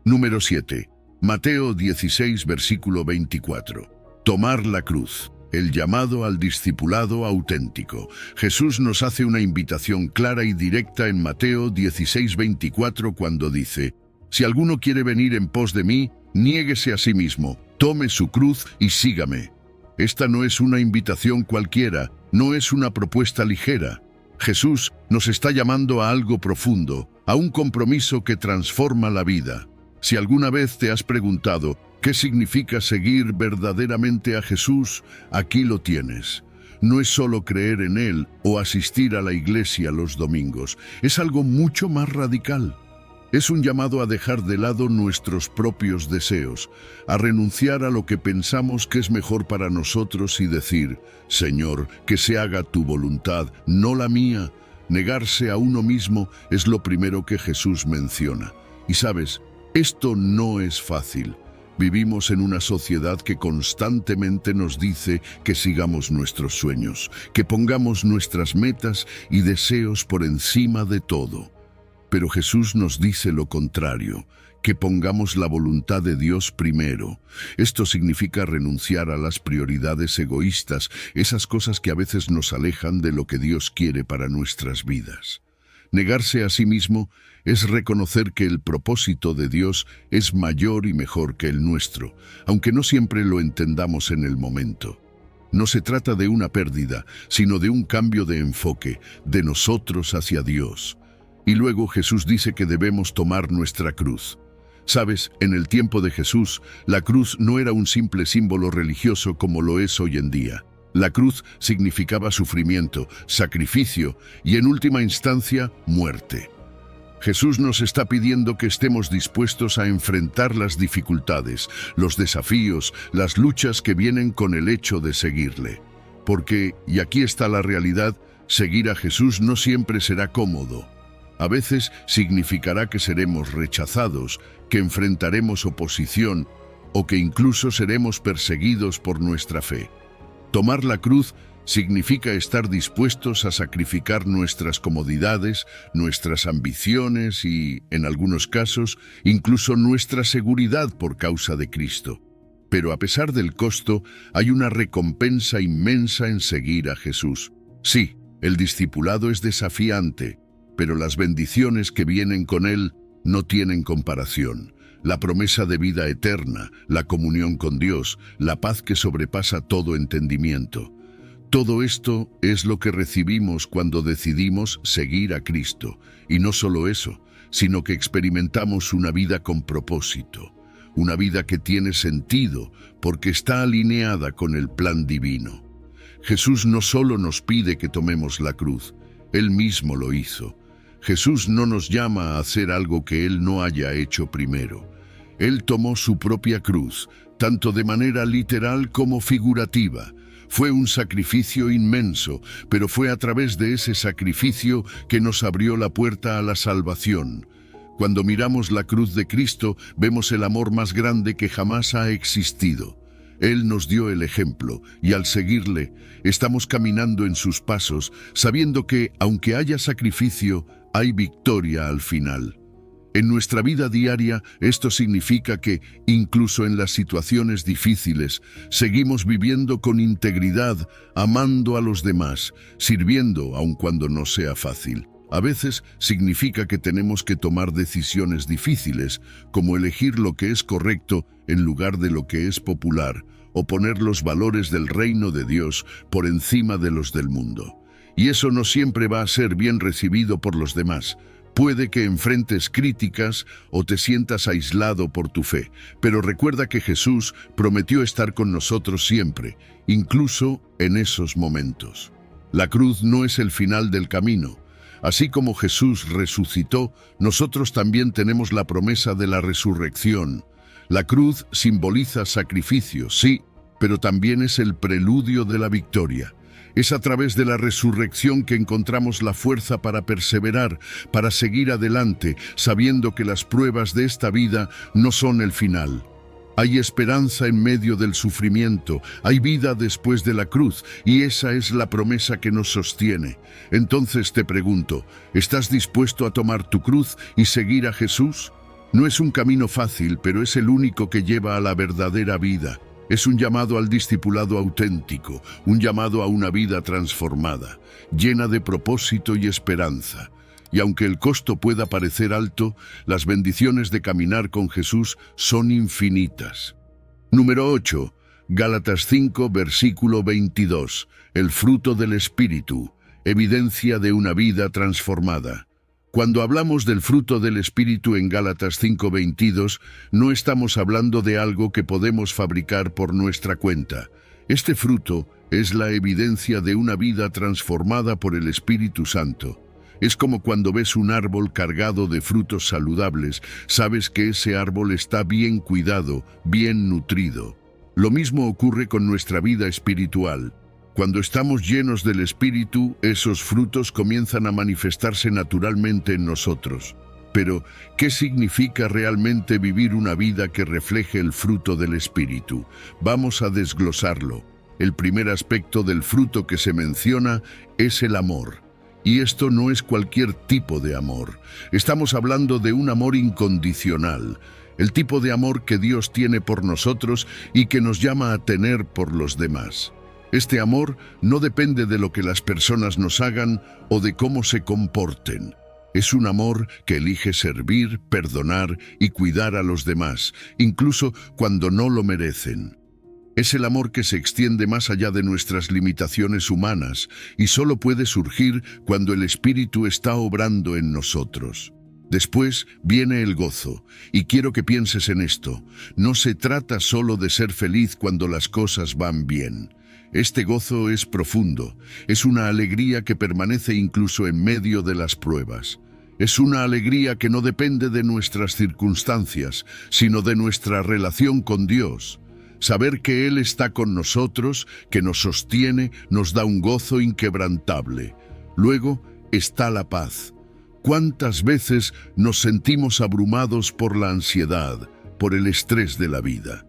Número 7. Mateo 16, versículo 24. Tomar la cruz. El llamado al discipulado auténtico. Jesús nos hace una invitación clara y directa en Mateo 16, 24 cuando dice: Si alguno quiere venir en pos de mí, niéguese a sí mismo, tome su cruz y sígame. Esta no es una invitación cualquiera, no es una propuesta ligera. Jesús nos está llamando a algo profundo, a un compromiso que transforma la vida. Si alguna vez te has preguntado ¿qué significa seguir verdaderamente a Jesús? Aquí lo tienes. No es solo creer en Él o asistir a la iglesia los domingos, es algo mucho más radical. Es un llamado a dejar de lado nuestros propios deseos, a renunciar a lo que pensamos que es mejor para nosotros y decir: Señor, que se haga tu voluntad, no la mía. Negarse a uno mismo es lo primero que Jesús menciona. Y sabes, esto no es fácil. Vivimos en una sociedad que constantemente nos dice que sigamos nuestros sueños, que pongamos nuestras metas y deseos por encima de todo. Pero Jesús nos dice lo contrario, que pongamos la voluntad de Dios primero. Esto significa renunciar a las prioridades egoístas, esas cosas que a veces nos alejan de lo que Dios quiere para nuestras vidas. Negarse a sí mismo es reconocer que el propósito de Dios es mayor y mejor que el nuestro, aunque no siempre lo entendamos en el momento. No se trata de una pérdida, sino de un cambio de enfoque, de nosotros hacia Dios. Y luego Jesús dice que debemos tomar nuestra cruz. Sabes, en el tiempo de Jesús, la cruz no era un simple símbolo religioso como lo es hoy en día. La cruz significaba sufrimiento, sacrificio y, en última instancia, muerte. Jesús nos está pidiendo que estemos dispuestos a enfrentar las dificultades, los desafíos, las luchas que vienen con el hecho de seguirle. Porque, y aquí está la realidad, seguir a Jesús no siempre será cómodo. A veces significará que seremos rechazados, que enfrentaremos oposición o que incluso seremos perseguidos por nuestra fe. Tomar la cruz significa estar dispuestos a sacrificar nuestras comodidades, nuestras ambiciones y, en algunos casos, incluso nuestra seguridad por causa de Cristo. Pero a pesar del costo, hay una recompensa inmensa en seguir a Jesús. Sí, el discipulado es desafiante, pero las bendiciones que vienen con él no tienen comparación. La promesa de vida eterna, la comunión con Dios, la paz que sobrepasa todo entendimiento. Todo esto es lo que recibimos cuando decidimos seguir a Cristo. Y no solo eso, sino que experimentamos una vida con propósito. Una vida que tiene sentido porque está alineada con el plan divino. Jesús no solo nos pide que tomemos la cruz, Él mismo lo hizo. Jesús no nos llama a hacer algo que Él no haya hecho primero. Él tomó su propia cruz, tanto de manera literal como figurativa. Fue un sacrificio inmenso, pero fue a través de ese sacrificio que nos abrió la puerta a la salvación. Cuando miramos la cruz de Cristo, vemos el amor más grande que jamás ha existido. Él nos dio el ejemplo, y al seguirle, estamos caminando en sus pasos, sabiendo que, aunque haya sacrificio, hay victoria al final. En nuestra vida diaria, esto significa que, incluso en las situaciones difíciles, seguimos viviendo con integridad, amando a los demás, sirviendo aun cuando no sea fácil. A veces significa que tenemos que tomar decisiones difíciles, como elegir lo que es correcto en lugar de lo que es popular, o poner los valores del reino de Dios por encima de los del mundo. Y eso no siempre va a ser bien recibido por los demás. Puede que enfrentes críticas o te sientas aislado por tu fe, pero recuerda que Jesús prometió estar con nosotros siempre, incluso en esos momentos. La cruz no es el final del camino. Así como Jesús resucitó, nosotros también tenemos la promesa de la resurrección. La cruz simboliza sacrificio, sí, pero también es el preludio de la victoria. Es a través de la resurrección que encontramos la fuerza para perseverar, para seguir adelante, sabiendo que las pruebas de esta vida no son el final. Hay esperanza en medio del sufrimiento, hay vida después de la cruz, y esa es la promesa que nos sostiene. Entonces te pregunto, ¿estás dispuesto a tomar tu cruz y seguir a Jesús? No es un camino fácil, pero es el único que lleva a la verdadera vida. Es un llamado al discipulado auténtico, un llamado a una vida transformada, llena de propósito y esperanza. Y aunque el costo pueda parecer alto, las bendiciones de caminar con Jesús son infinitas. Número 8. Gálatas 5, versículo 22. El fruto del Espíritu, evidencia de una vida transformada. Cuando hablamos del fruto del Espíritu en Gálatas 5:22, no estamos hablando de algo que podemos fabricar por nuestra cuenta. Este fruto es la evidencia de una vida transformada por el Espíritu Santo. Es como cuando ves un árbol cargado de frutos saludables, sabes que ese árbol está bien cuidado, bien nutrido. Lo mismo ocurre con nuestra vida espiritual. Cuando estamos llenos del Espíritu, esos frutos comienzan a manifestarse naturalmente en nosotros. Pero, ¿qué significa realmente vivir una vida que refleje el fruto del Espíritu? Vamos a desglosarlo. El primer aspecto del fruto que se menciona es el amor. Y esto no es cualquier tipo de amor. Estamos hablando de un amor incondicional, el tipo de amor que Dios tiene por nosotros y que nos llama a tener por los demás. Este amor no depende de lo que las personas nos hagan o de cómo se comporten. Es un amor que elige servir, perdonar y cuidar a los demás, incluso cuando no lo merecen. Es el amor que se extiende más allá de nuestras limitaciones humanas y solo puede surgir cuando el Espíritu está obrando en nosotros. Después viene el gozo, y quiero que pienses en esto. No se trata solo de ser feliz cuando las cosas van bien. Este gozo es profundo, es una alegría que permanece incluso en medio de las pruebas. Es una alegría que no depende de nuestras circunstancias, sino de nuestra relación con Dios. Saber que Él está con nosotros, que nos sostiene, nos da un gozo inquebrantable. Luego está la paz. ¿Cuántas veces nos sentimos abrumados por la ansiedad, por el estrés de la vida?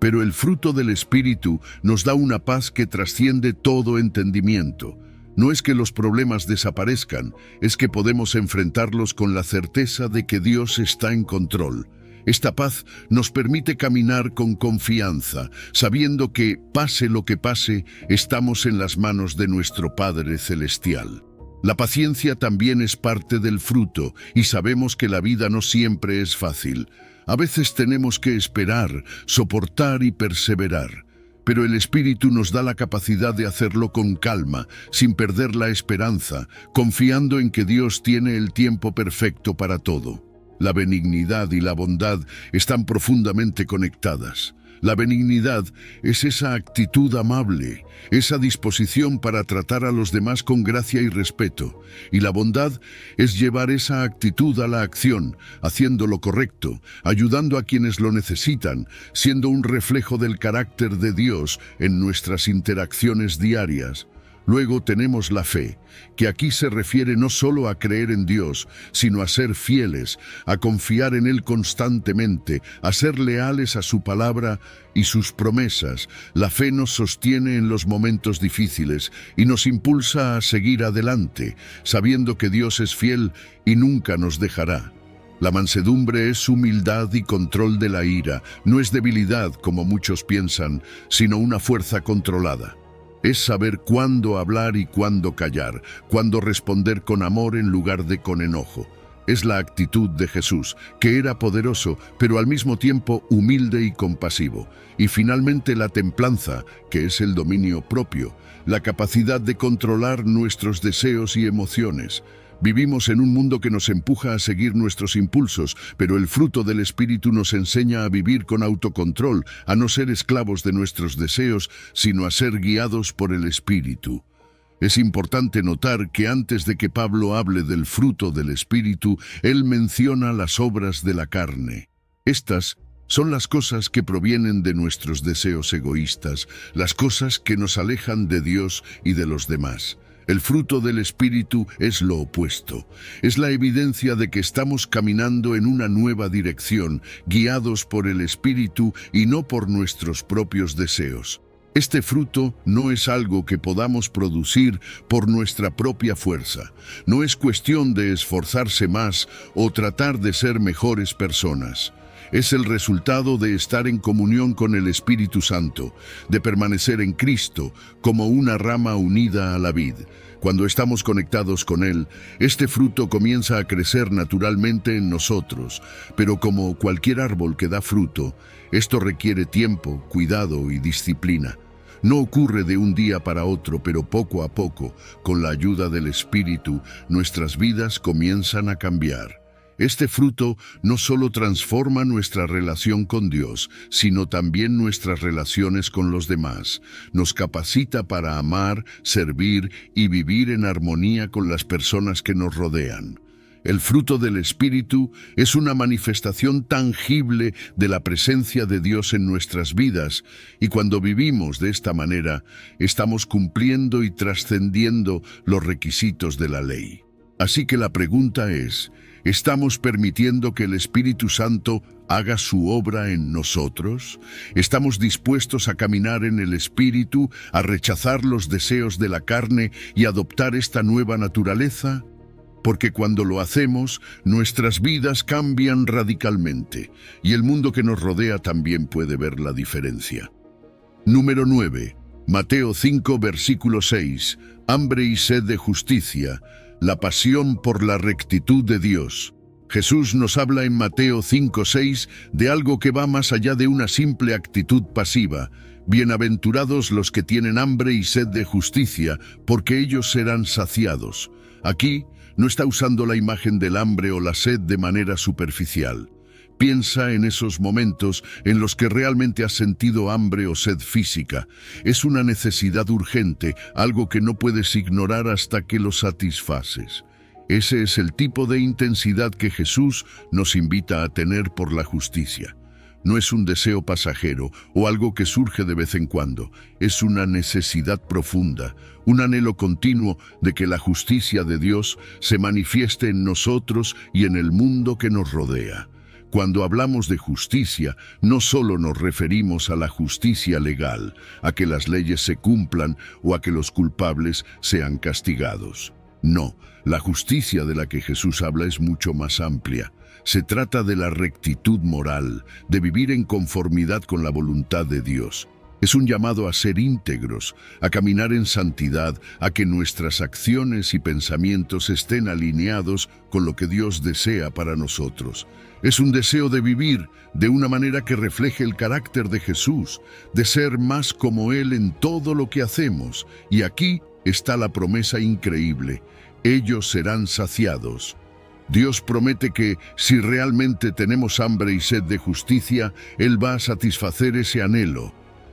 Pero el fruto del Espíritu nos da una paz que trasciende todo entendimiento. No es que los problemas desaparezcan, es que podemos enfrentarlos con la certeza de que Dios está en control. Esta paz nos permite caminar con confianza, sabiendo que, pase lo que pase, estamos en las manos de nuestro Padre Celestial. La paciencia también es parte del fruto, y sabemos que la vida no siempre es fácil. A veces tenemos que esperar, soportar y perseverar. Pero el Espíritu nos da la capacidad de hacerlo con calma, sin perder la esperanza, confiando en que Dios tiene el tiempo perfecto para todo. La benignidad y la bondad están profundamente conectadas. La benignidad es esa actitud amable, esa disposición para tratar a los demás con gracia y respeto. Y la bondad es llevar esa actitud a la acción, haciendo lo correcto, ayudando a quienes lo necesitan, siendo un reflejo del carácter de Dios en nuestras interacciones diarias. Luego tenemos la fe, que aquí se refiere no solo a creer en Dios, sino a ser fieles, a confiar en Él constantemente, a ser leales a su palabra y sus promesas. La fe nos sostiene en los momentos difíciles y nos impulsa a seguir adelante, sabiendo que Dios es fiel y nunca nos dejará. La mansedumbre es humildad y control de la ira, no es debilidad como muchos piensan, sino una fuerza controlada. Es saber cuándo hablar y cuándo callar, cuándo responder con amor en lugar de con enojo. Es la actitud de Jesús, que era poderoso, pero al mismo tiempo humilde y compasivo. Y finalmente la templanza, que es el dominio propio, la capacidad de controlar nuestros deseos y emociones. Vivimos en un mundo que nos empuja a seguir nuestros impulsos, pero el fruto del Espíritu nos enseña a vivir con autocontrol, a no ser esclavos de nuestros deseos, sino a ser guiados por el Espíritu. Es importante notar que antes de que Pablo hable del fruto del Espíritu, él menciona las obras de la carne. Estas Son las cosas que provienen de nuestros deseos egoístas, las cosas que nos alejan de Dios y de los demás. El fruto del Espíritu es lo opuesto. Es la evidencia de que estamos caminando en una nueva dirección, guiados por el Espíritu y no por nuestros propios deseos. Este fruto no es algo que podamos producir por nuestra propia fuerza. No es cuestión de esforzarse más o tratar de ser mejores personas. Es el resultado de estar en comunión con el Espíritu Santo, de permanecer en Cristo como una rama unida a la vid. Cuando estamos conectados con Él, este fruto comienza a crecer naturalmente en nosotros, pero como cualquier árbol que da fruto, esto requiere tiempo, cuidado y disciplina. No ocurre de un día para otro, pero poco a poco, con la ayuda del Espíritu, nuestras vidas comienzan a cambiar. Este fruto no solo transforma nuestra relación con Dios, sino también nuestras relaciones con los demás. Nos capacita para amar, servir y vivir en armonía con las personas que nos rodean. El fruto del Espíritu es una manifestación tangible de la presencia de Dios en nuestras vidas, y cuando vivimos de esta manera, estamos cumpliendo y trascendiendo los requisitos de la ley. Así que la pregunta es, ¿estamos permitiendo que el Espíritu Santo haga su obra en nosotros? ¿Estamos dispuestos a caminar en el Espíritu, a rechazar los deseos de la carne y adoptar esta nueva naturaleza? Porque cuando lo hacemos, nuestras vidas cambian radicalmente, y el mundo que nos rodea también puede ver la diferencia. Número 9. Mateo 5, versículo 6. Hambre y sed de justicia, la pasión por la rectitud de Dios. Jesús nos habla en Mateo 5:6 de algo que va más allá de una simple actitud pasiva. Bienaventurados los que tienen hambre y sed de justicia, porque ellos serán saciados. Aquí no está usando la imagen del hambre o la sed de manera superficial. Piensa en esos momentos en los que realmente has sentido hambre o sed física. Es una necesidad urgente, algo que no puedes ignorar hasta que lo satisfaces. Ese es el tipo de intensidad que Jesús nos invita a tener por la justicia. No es un deseo pasajero o algo que surge de vez en cuando. Es una necesidad profunda, un anhelo continuo de que la justicia de Dios se manifieste en nosotros y en el mundo que nos rodea. Cuando hablamos de justicia, no solo nos referimos a la justicia legal, a que las leyes se cumplan o a que los culpables sean castigados. No, la justicia de la que Jesús habla es mucho más amplia. Se trata de la rectitud moral, de vivir en conformidad con la voluntad de Dios. Es un llamado a ser íntegros, a caminar en santidad, a que nuestras acciones y pensamientos estén alineados con lo que Dios desea para nosotros. Es un deseo de vivir de una manera que refleje el carácter de Jesús, de ser más como Él en todo lo que hacemos. Y aquí está la promesa increíble: ellos serán saciados. Dios promete que, si realmente tenemos hambre y sed de justicia, Él va a satisfacer ese anhelo.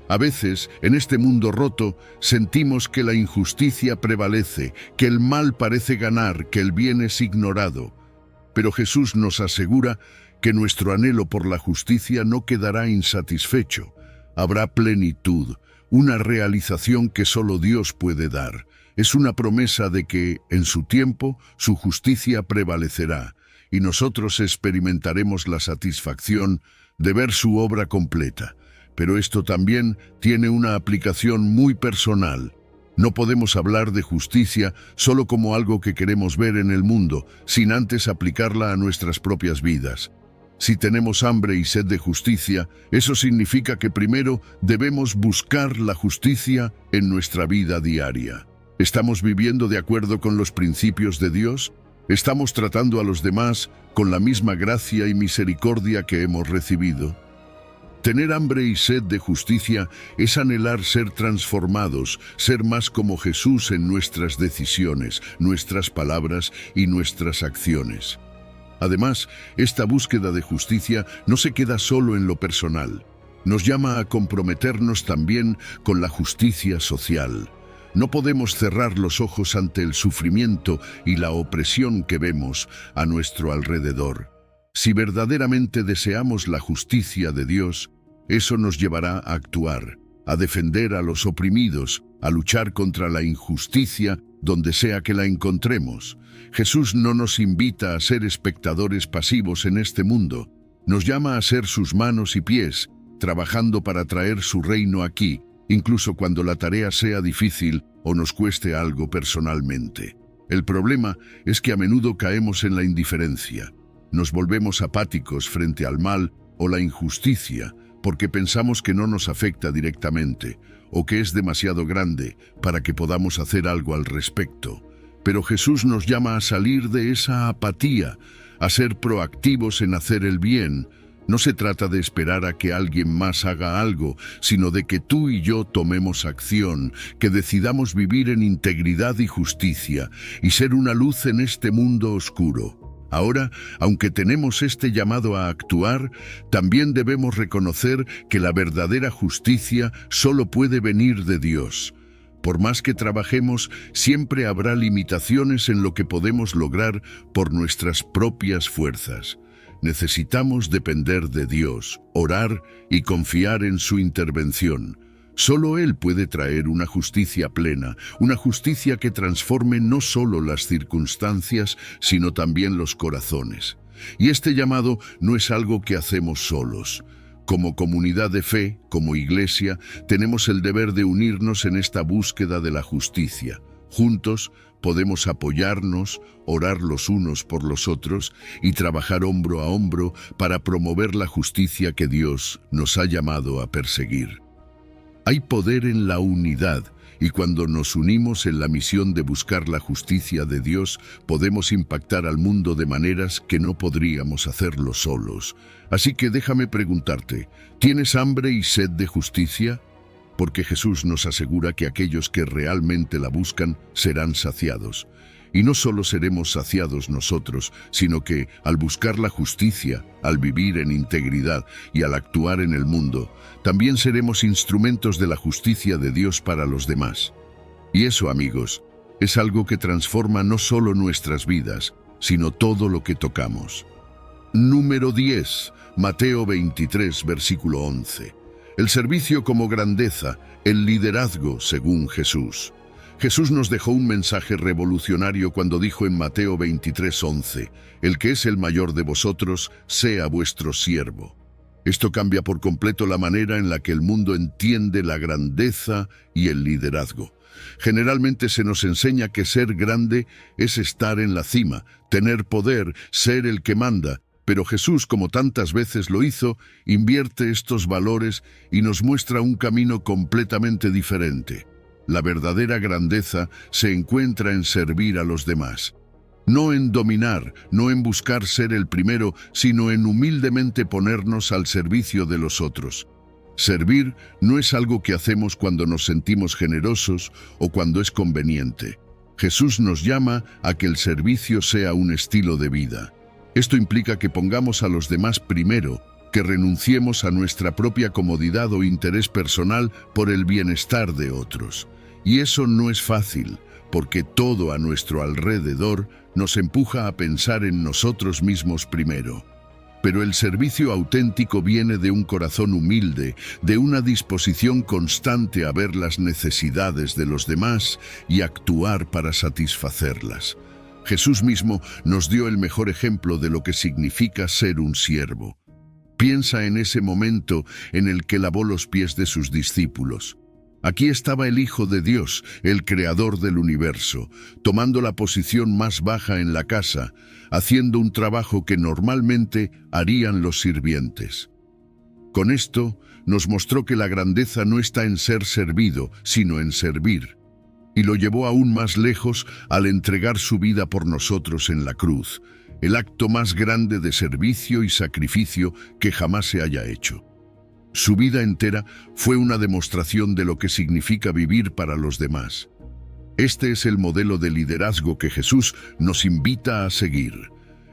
A veces, en este mundo roto, sentimos que la injusticia prevalece, que el mal parece ganar, que el bien es ignorado. Pero Jesús nos asegura que nuestro anhelo por la justicia no quedará insatisfecho. Habrá plenitud, una realización que solo Dios puede dar. Es una promesa de que, en su tiempo, su justicia prevalecerá, y nosotros experimentaremos la satisfacción de ver su obra completa. Pero esto también tiene una aplicación muy personal. No podemos hablar de justicia solo como algo que queremos ver en el mundo, sin antes aplicarla a nuestras propias vidas. Si tenemos hambre y sed de justicia, eso significa que primero debemos buscar la justicia en nuestra vida diaria. ¿Estamos viviendo de acuerdo con los principios de Dios? ¿Estamos tratando a los demás con la misma gracia y misericordia que hemos recibido? Tener hambre y sed de justicia es anhelar ser transformados, ser más como Jesús en nuestras decisiones, nuestras palabras y nuestras acciones. Además, esta búsqueda de justicia no se queda solo en lo personal. Nos llama a comprometernos también con la justicia social. No podemos cerrar los ojos ante el sufrimiento y la opresión que vemos a nuestro alrededor. Si verdaderamente deseamos la justicia de Dios, eso nos llevará a actuar, a defender a los oprimidos, a luchar contra la injusticia donde sea que la encontremos. Jesús no nos invita a ser espectadores pasivos en este mundo, nos llama a ser sus manos y pies, trabajando para traer su reino aquí, incluso cuando la tarea sea difícil o nos cueste algo personalmente. El problema es que a menudo caemos en la indiferencia. Nos volvemos apáticos frente al mal o la injusticia porque pensamos que no nos afecta directamente o que es demasiado grande para que podamos hacer algo al respecto. Pero Jesús nos llama a salir de esa apatía, a ser proactivos en hacer el bien. No se trata de esperar a que alguien más haga algo, sino de que tú y yo tomemos acción, que decidamos vivir en integridad y justicia y ser una luz en este mundo oscuro. Ahora, aunque tenemos este llamado a actuar, también debemos reconocer que la verdadera justicia solo puede venir de Dios. Por más que trabajemos, siempre habrá limitaciones en lo que podemos lograr por nuestras propias fuerzas. Necesitamos depender de Dios, orar y confiar en su intervención. Solo Él puede traer una justicia plena, una justicia que transforme no solo las circunstancias, sino también los corazones. Y este llamado no es algo que hacemos solos. Como comunidad de fe, como iglesia, tenemos el deber de unirnos en esta búsqueda de la justicia. Juntos podemos apoyarnos, orar los unos por los otros y trabajar hombro a hombro para promover la justicia que Dios nos ha llamado a perseguir. Hay poder en la unidad, y cuando nos unimos en la misión de buscar la justicia de Dios, podemos impactar al mundo de maneras que no podríamos hacerlo solos. Así que déjame preguntarte, ¿tienes hambre y sed de justicia? Porque Jesús nos asegura que aquellos que realmente la buscan serán saciados. Y no solo seremos saciados nosotros, sino que, al buscar la justicia, al vivir en integridad y al actuar en el mundo, también seremos instrumentos de la justicia de Dios para los demás. Y eso, amigos, es algo que transforma no solo nuestras vidas, sino todo lo que tocamos. Número 10, Mateo 23, versículo 11. El servicio como grandeza, el liderazgo según Jesús. Jesús nos dejó un mensaje revolucionario cuando dijo en Mateo 23:11, «El que es el mayor de vosotros, sea vuestro siervo». Esto cambia por completo la manera en la que el mundo entiende la grandeza y el liderazgo. Generalmente se nos enseña que ser grande es estar en la cima, tener poder, ser el que manda, pero Jesús, como tantas veces lo hizo, invierte estos valores y nos muestra un camino completamente diferente. La verdadera grandeza se encuentra en servir a los demás. No en dominar, no en buscar ser el primero, sino en humildemente ponernos al servicio de los otros. Servir no es algo que hacemos cuando nos sentimos generosos o cuando es conveniente. Jesús nos llama a que el servicio sea un estilo de vida. Esto implica que pongamos a los demás primero, que renunciemos a nuestra propia comodidad o interés personal por el bienestar de otros. Y eso no es fácil, porque todo a nuestro alrededor nos empuja a pensar en nosotros mismos primero. Pero el servicio auténtico viene de un corazón humilde, de una disposición constante a ver las necesidades de los demás y actuar para satisfacerlas. Jesús mismo nos dio el mejor ejemplo de lo que significa ser un siervo. Piensa en ese momento en el que lavó los pies de sus discípulos. Aquí estaba el Hijo de Dios, el Creador del universo, tomando la posición más baja en la casa, haciendo un trabajo que normalmente harían los sirvientes. Con esto, nos mostró que la grandeza no está en ser servido, sino en servir. Y lo llevó aún más lejos al entregar su vida por nosotros en la cruz, el acto más grande de servicio y sacrificio que jamás se haya hecho. Su vida entera fue una demostración de lo que significa vivir para los demás. Este es el modelo de liderazgo que Jesús nos invita a seguir.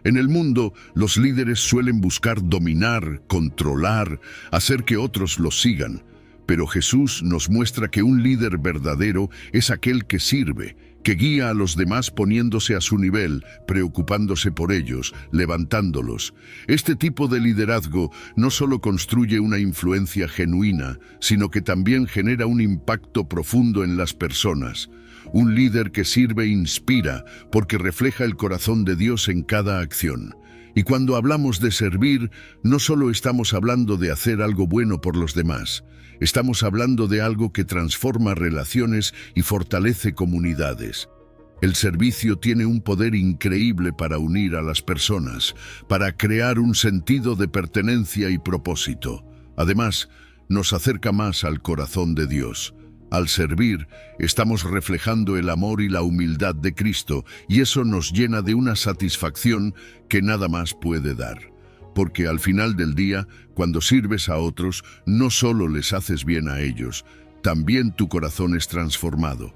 En el mundo, los líderes suelen buscar dominar, controlar, hacer que otros los sigan. Pero Jesús nos muestra que un líder verdadero es aquel que sirve, que guía a los demás poniéndose a su nivel, preocupándose por ellos, levantándolos. Este tipo de liderazgo no solo construye una influencia genuina, sino que también genera un impacto profundo en las personas. Un líder que sirve inspira, porque refleja el corazón de Dios en cada acción. Y cuando hablamos de servir, no solo estamos hablando de hacer algo bueno por los demás, estamos hablando de algo que transforma relaciones y fortalece comunidades. El servicio tiene un poder increíble para unir a las personas, para crear un sentido de pertenencia y propósito. Además, nos acerca más al corazón de Dios. Al servir, estamos reflejando el amor y la humildad de Cristo, y eso nos llena de una satisfacción que nada más puede dar. Porque al final del día, cuando sirves a otros, no solo les haces bien a ellos, también tu corazón es transformado.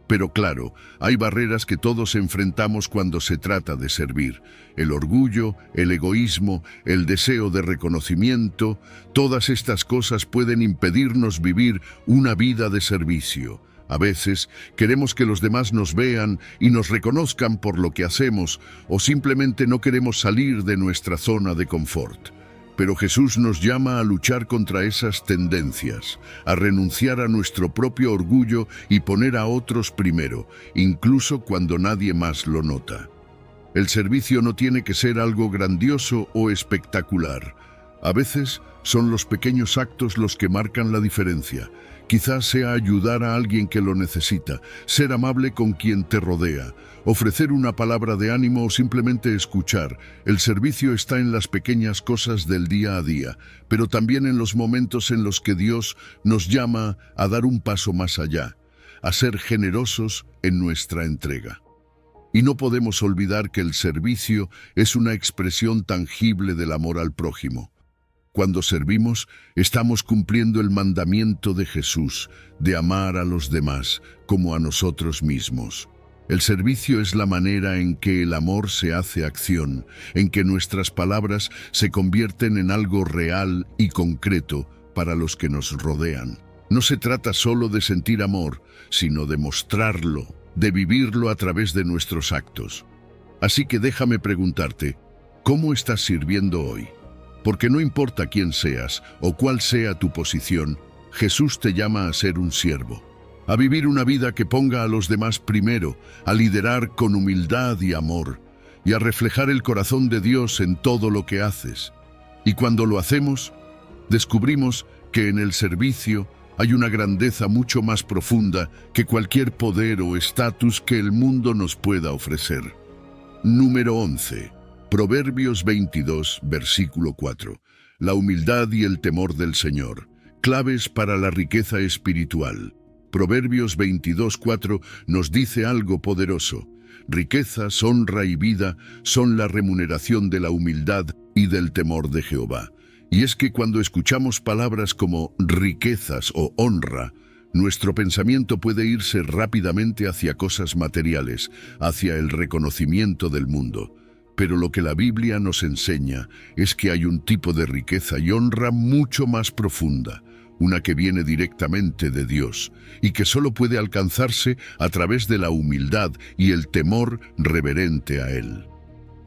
Pero claro, hay barreras que todos enfrentamos cuando se trata de servir. El orgullo, el egoísmo, el deseo de reconocimiento, todas estas cosas pueden impedirnos vivir una vida de servicio. A veces queremos que los demás nos vean y nos reconozcan por lo que hacemos, o simplemente no queremos salir de nuestra zona de confort. Pero Jesús nos llama a luchar contra esas tendencias, a renunciar a nuestro propio orgullo y poner a otros primero, incluso cuando nadie más lo nota. El servicio no tiene que ser algo grandioso o espectacular. A veces son los pequeños actos los que marcan la diferencia. Quizás sea ayudar a alguien que lo necesita, ser amable con quien te rodea, ofrecer una palabra de ánimo o simplemente escuchar. El servicio está en las pequeñas cosas del día a día, pero también en los momentos en los que Dios nos llama a dar un paso más allá, a ser generosos en nuestra entrega. Y no podemos olvidar que el servicio es una expresión tangible del amor al prójimo. Cuando servimos, estamos cumpliendo el mandamiento de Jesús, de amar a los demás como a nosotros mismos. El servicio es la manera en que el amor se hace acción, en que nuestras palabras se convierten en algo real y concreto para los que nos rodean. No se trata solo de sentir amor, sino de mostrarlo, de vivirlo a través de nuestros actos. Así que déjame preguntarte, ¿cómo estás sirviendo hoy? Porque no importa quién seas o cuál sea tu posición, Jesús te llama a ser un siervo, a vivir una vida que ponga a los demás primero, a liderar con humildad y amor, y a reflejar el corazón de Dios en todo lo que haces. Y cuando lo hacemos, descubrimos que en el servicio hay una grandeza mucho más profunda que cualquier poder o estatus que el mundo nos pueda ofrecer. Número 11. Proverbios 22, versículo 4. La humildad y el temor del Señor, claves para la riqueza espiritual. Proverbios 22, 4 nos dice algo poderoso. Riquezas, honra y vida son la remuneración de la humildad y del temor de Jehová. Y es que cuando escuchamos palabras como riquezas o honra, nuestro pensamiento puede irse rápidamente hacia cosas materiales, hacia el reconocimiento del mundo. Pero lo que la Biblia nos enseña es que hay un tipo de riqueza y honra mucho más profunda, una que viene directamente de Dios y que solo puede alcanzarse a través de la humildad y el temor reverente a Él.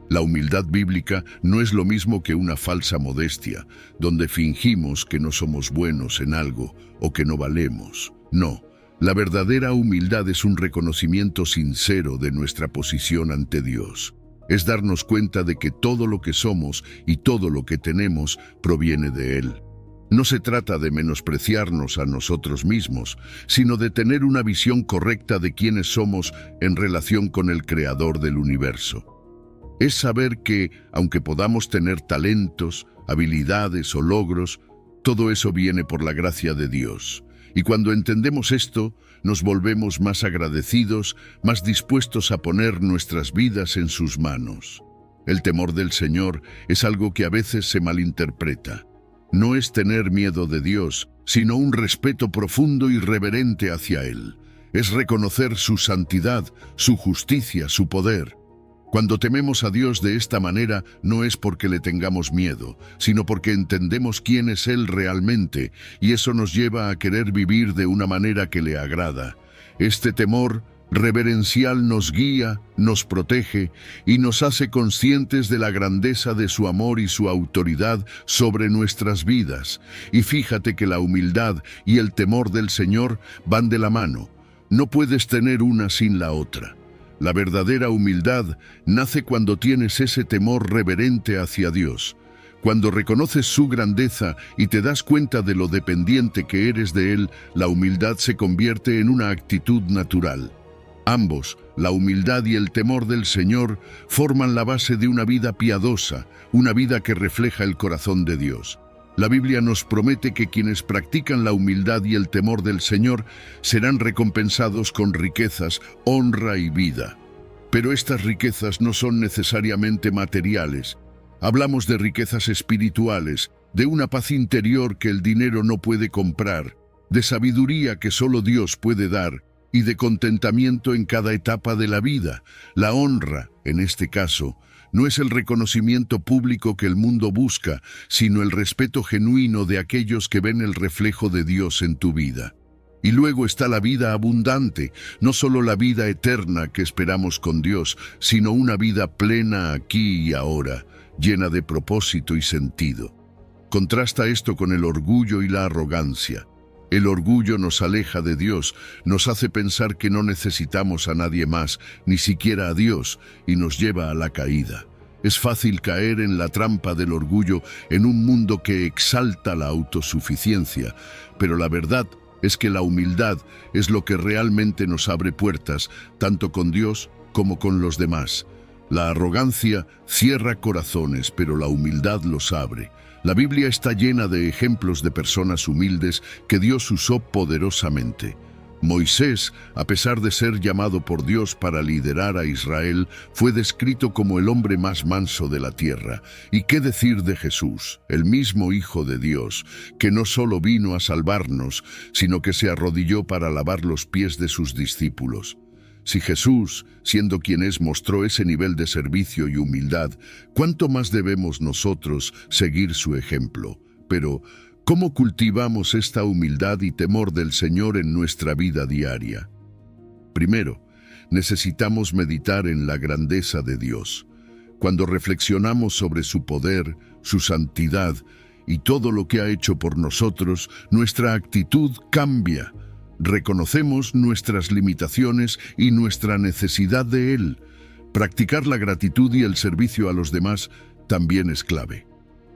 La humildad bíblica no es lo mismo que una falsa modestia, donde fingimos que no somos buenos en algo o que no valemos. No, la verdadera humildad es un reconocimiento sincero de nuestra posición ante Dios. Es darnos cuenta de que todo lo que somos y todo lo que tenemos proviene de Él. No se trata de menospreciarnos a nosotros mismos, sino de tener una visión correcta de quiénes somos en relación con el Creador del universo. Es saber que, aunque podamos tener talentos, habilidades o logros, todo eso viene por la gracia de Dios. Y cuando entendemos esto, nos volvemos más agradecidos, más dispuestos a poner nuestras vidas en sus manos. El temor del Señor es algo que a veces se malinterpreta. No es tener miedo de Dios, sino un respeto profundo y reverente hacia Él. Es reconocer su santidad, su justicia, su poder. Cuando tememos a Dios de esta manera, no es porque le tengamos miedo, sino porque entendemos quién es Él realmente, y eso nos lleva a querer vivir de una manera que le agrada. Este temor reverencial nos guía, nos protege y nos hace conscientes de la grandeza de su amor y su autoridad sobre nuestras vidas. Y fíjate que la humildad y el temor del Señor van de la mano. No puedes tener una sin la otra. La verdadera humildad nace cuando tienes ese temor reverente hacia Dios. Cuando reconoces su grandeza y te das cuenta de lo dependiente que eres de Él, la humildad se convierte en una actitud natural. Ambos, la humildad y el temor del Señor, forman la base de una vida piadosa, una vida que refleja el corazón de Dios. La Biblia nos promete que quienes practican la humildad y el temor del Señor serán recompensados con riquezas, honra y vida. Pero estas riquezas no son necesariamente materiales. Hablamos de riquezas espirituales, de una paz interior que el dinero no puede comprar, de sabiduría que solo Dios puede dar, y de contentamiento en cada etapa de la vida. La honra, en este caso, no es el reconocimiento público que el mundo busca, sino el respeto genuino de aquellos que ven el reflejo de Dios en tu vida. Y luego está la vida abundante, no solo la vida eterna que esperamos con Dios, sino una vida plena aquí y ahora, llena de propósito y sentido. Contrasta esto con el orgullo y la arrogancia. El orgullo nos aleja de Dios, nos hace pensar que no necesitamos a nadie más, ni siquiera a Dios, y nos lleva a la caída. Es fácil caer en la trampa del orgullo en un mundo que exalta la autosuficiencia, pero la verdad es que la humildad es lo que realmente nos abre puertas, tanto con Dios como con los demás. La arrogancia cierra corazones, pero la humildad los abre. La Biblia está llena de ejemplos de personas humildes que Dios usó poderosamente. Moisés, a pesar de ser llamado por Dios para liderar a Israel, fue descrito como el hombre más manso de la tierra. ¿Y qué decir de Jesús, el mismo Hijo de Dios, que no solo vino a salvarnos, sino que se arrodilló para lavar los pies de sus discípulos? Si Jesús, siendo quien es, mostró ese nivel de servicio y humildad, ¿cuánto más debemos nosotros seguir su ejemplo? Pero, ¿cómo cultivamos esta humildad y temor del Señor en nuestra vida diaria? Primero, necesitamos meditar en la grandeza de Dios. Cuando reflexionamos sobre su poder, su santidad y todo lo que ha hecho por nosotros, nuestra actitud cambia. Reconocemos nuestras limitaciones y nuestra necesidad de Él. Practicar la gratitud y el servicio a los demás también es clave.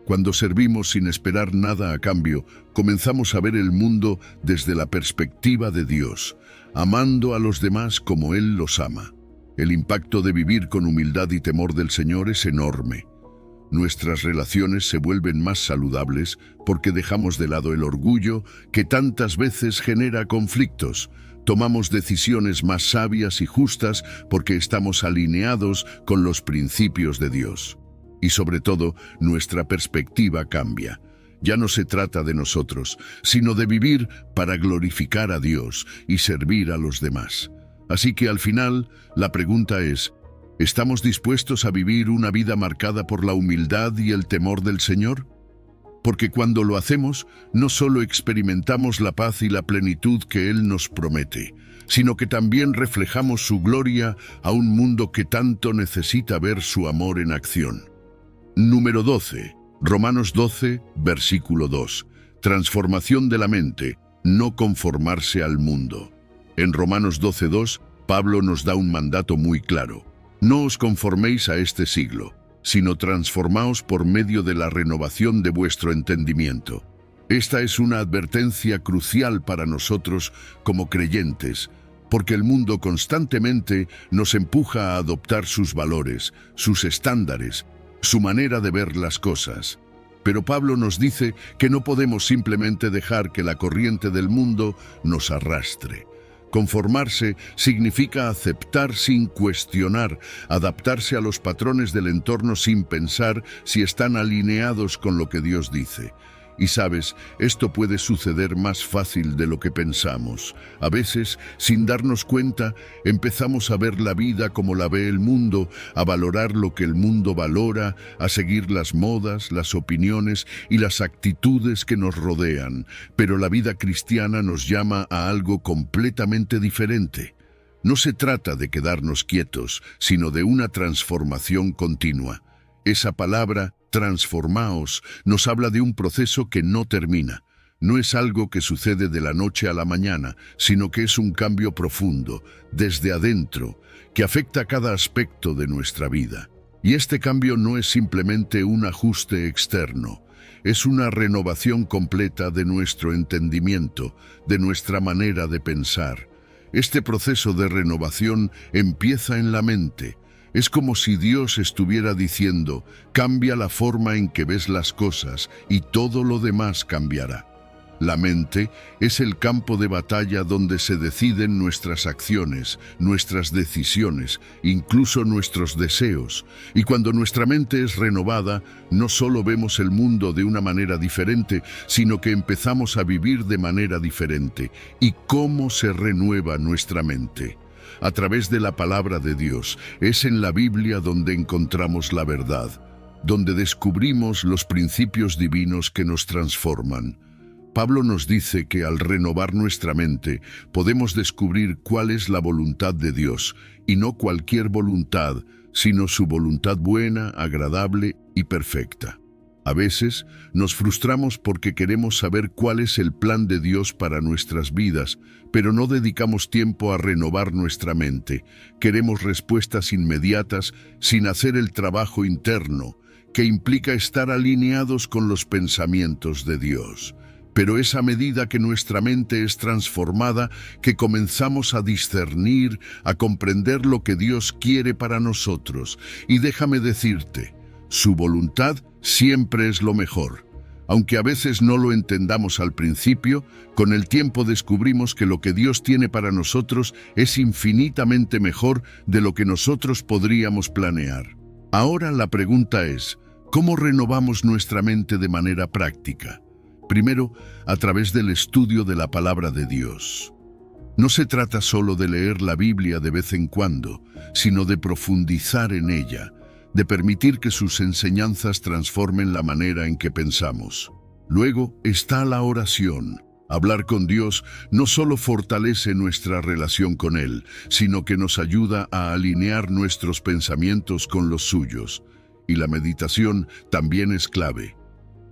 Cuando servimos sin esperar nada a cambio, comenzamos a ver el mundo desde la perspectiva de Dios, amando a los demás como Él los ama. El impacto de vivir con humildad y temor del Señor es enorme. Nuestras relaciones se vuelven más saludables porque dejamos de lado el orgullo que tantas veces genera conflictos. Tomamos decisiones más sabias y justas porque estamos alineados con los principios de Dios. Y sobre todo, nuestra perspectiva cambia. Ya no se trata de nosotros, sino de vivir para glorificar a Dios y servir a los demás. Así que al final, la pregunta es: ¿estamos dispuestos a vivir una vida marcada por la humildad y el temor del Señor? Porque cuando lo hacemos, no solo experimentamos la paz y la plenitud que Él nos promete, sino que también reflejamos su gloria a un mundo que tanto necesita ver su amor en acción. Número 12. Romanos 12, versículo 2. Transformación de la mente, no conformarse al mundo. En Romanos 12:2, Pablo nos da un mandato muy claro. No os conforméis a este siglo, sino transformaos por medio de la renovación de vuestro entendimiento. Esta es una advertencia crucial para nosotros como creyentes, porque el mundo constantemente nos empuja a adoptar sus valores, sus estándares, su manera de ver las cosas. Pero Pablo nos dice que no podemos simplemente dejar que la corriente del mundo nos arrastre. Conformarse significa aceptar sin cuestionar, adaptarse a los patrones del entorno sin pensar si están alineados con lo que Dios dice. Y sabes, esto puede suceder más fácil de lo que pensamos. A veces, sin darnos cuenta, empezamos a ver la vida como la ve el mundo, a valorar lo que el mundo valora, a seguir las modas, las opiniones y las actitudes que nos rodean. Pero la vida cristiana nos llama a algo completamente diferente. No se trata de quedarnos quietos, sino de una transformación continua. Esa palabra, transformaos, nos habla de un proceso que no termina. No es algo que sucede de la noche a la mañana, sino que es un cambio profundo, desde adentro, que afecta a cada aspecto de nuestra vida. Y este cambio no es simplemente un ajuste externo, es una renovación completa de nuestro entendimiento, de nuestra manera de pensar. Este proceso de renovación empieza en la mente. Es como si Dios estuviera diciendo, cambia la forma en que ves las cosas y todo lo demás cambiará. La mente es el campo de batalla donde se deciden nuestras acciones, nuestras decisiones, incluso nuestros deseos. Y cuando nuestra mente es renovada, no solo vemos el mundo de una manera diferente, sino que empezamos a vivir de manera diferente. ¿Y cómo se renueva nuestra mente? A través de la palabra de Dios. Es en la Biblia donde encontramos la verdad, donde descubrimos los principios divinos que nos transforman. Pablo nos dice que al renovar nuestra mente podemos descubrir cuál es la voluntad de Dios, y no cualquier voluntad, sino su voluntad buena, agradable y perfecta. A veces nos frustramos porque queremos saber cuál es el plan de Dios para nuestras vidas, pero no dedicamos tiempo a renovar nuestra mente. Queremos respuestas inmediatas sin hacer el trabajo interno, que implica estar alineados con los pensamientos de Dios. Pero es a medida que nuestra mente es transformada que comenzamos a discernir, a comprender lo que Dios quiere para nosotros. Y déjame decirte, su voluntad siempre es lo mejor. Aunque a veces no lo entendamos al principio, con el tiempo descubrimos que lo que Dios tiene para nosotros es infinitamente mejor de lo que nosotros podríamos planear. Ahora la pregunta es, ¿cómo renovamos nuestra mente de manera práctica? Primero, a través del estudio de la palabra de Dios. No se trata solo de leer la Biblia de vez en cuando, sino de profundizar en ella, de permitir que sus enseñanzas transformen la manera en que pensamos. Luego está la oración. Hablar con Dios no solo fortalece nuestra relación con Él, sino que nos ayuda a alinear nuestros pensamientos con los suyos. Y la meditación también es clave.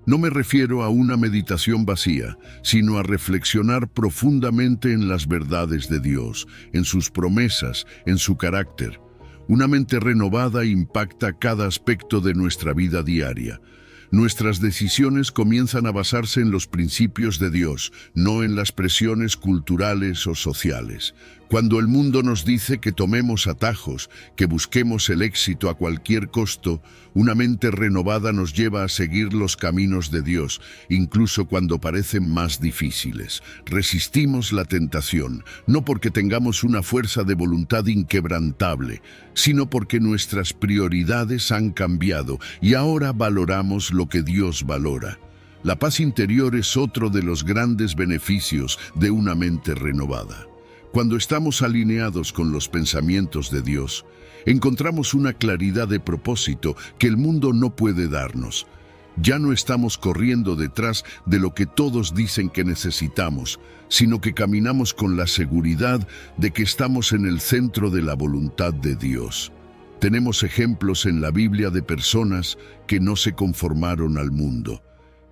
No me refiero a una meditación vacía, sino a reflexionar profundamente en las verdades de Dios, en sus promesas, en su carácter. Una mente renovada impacta cada aspecto de nuestra vida diaria. Nuestras decisiones comienzan a basarse en los principios de Dios, no en las presiones culturales o sociales. Cuando el mundo nos dice que tomemos atajos, que busquemos el éxito a cualquier costo, una mente renovada nos lleva a seguir los caminos de Dios, incluso cuando parecen más difíciles. Resistimos la tentación, no porque tengamos una fuerza de voluntad inquebrantable, sino porque nuestras prioridades han cambiado y ahora valoramos lo que Dios valora. La paz interior es otro de los grandes beneficios de una mente renovada. Cuando estamos alineados con los pensamientos de Dios, encontramos una claridad de propósito que el mundo no puede darnos. Ya no estamos corriendo detrás de lo que todos dicen que necesitamos, sino que caminamos con la seguridad de que estamos en el centro de la voluntad de Dios. Tenemos ejemplos en la Biblia de personas que no se conformaron al mundo.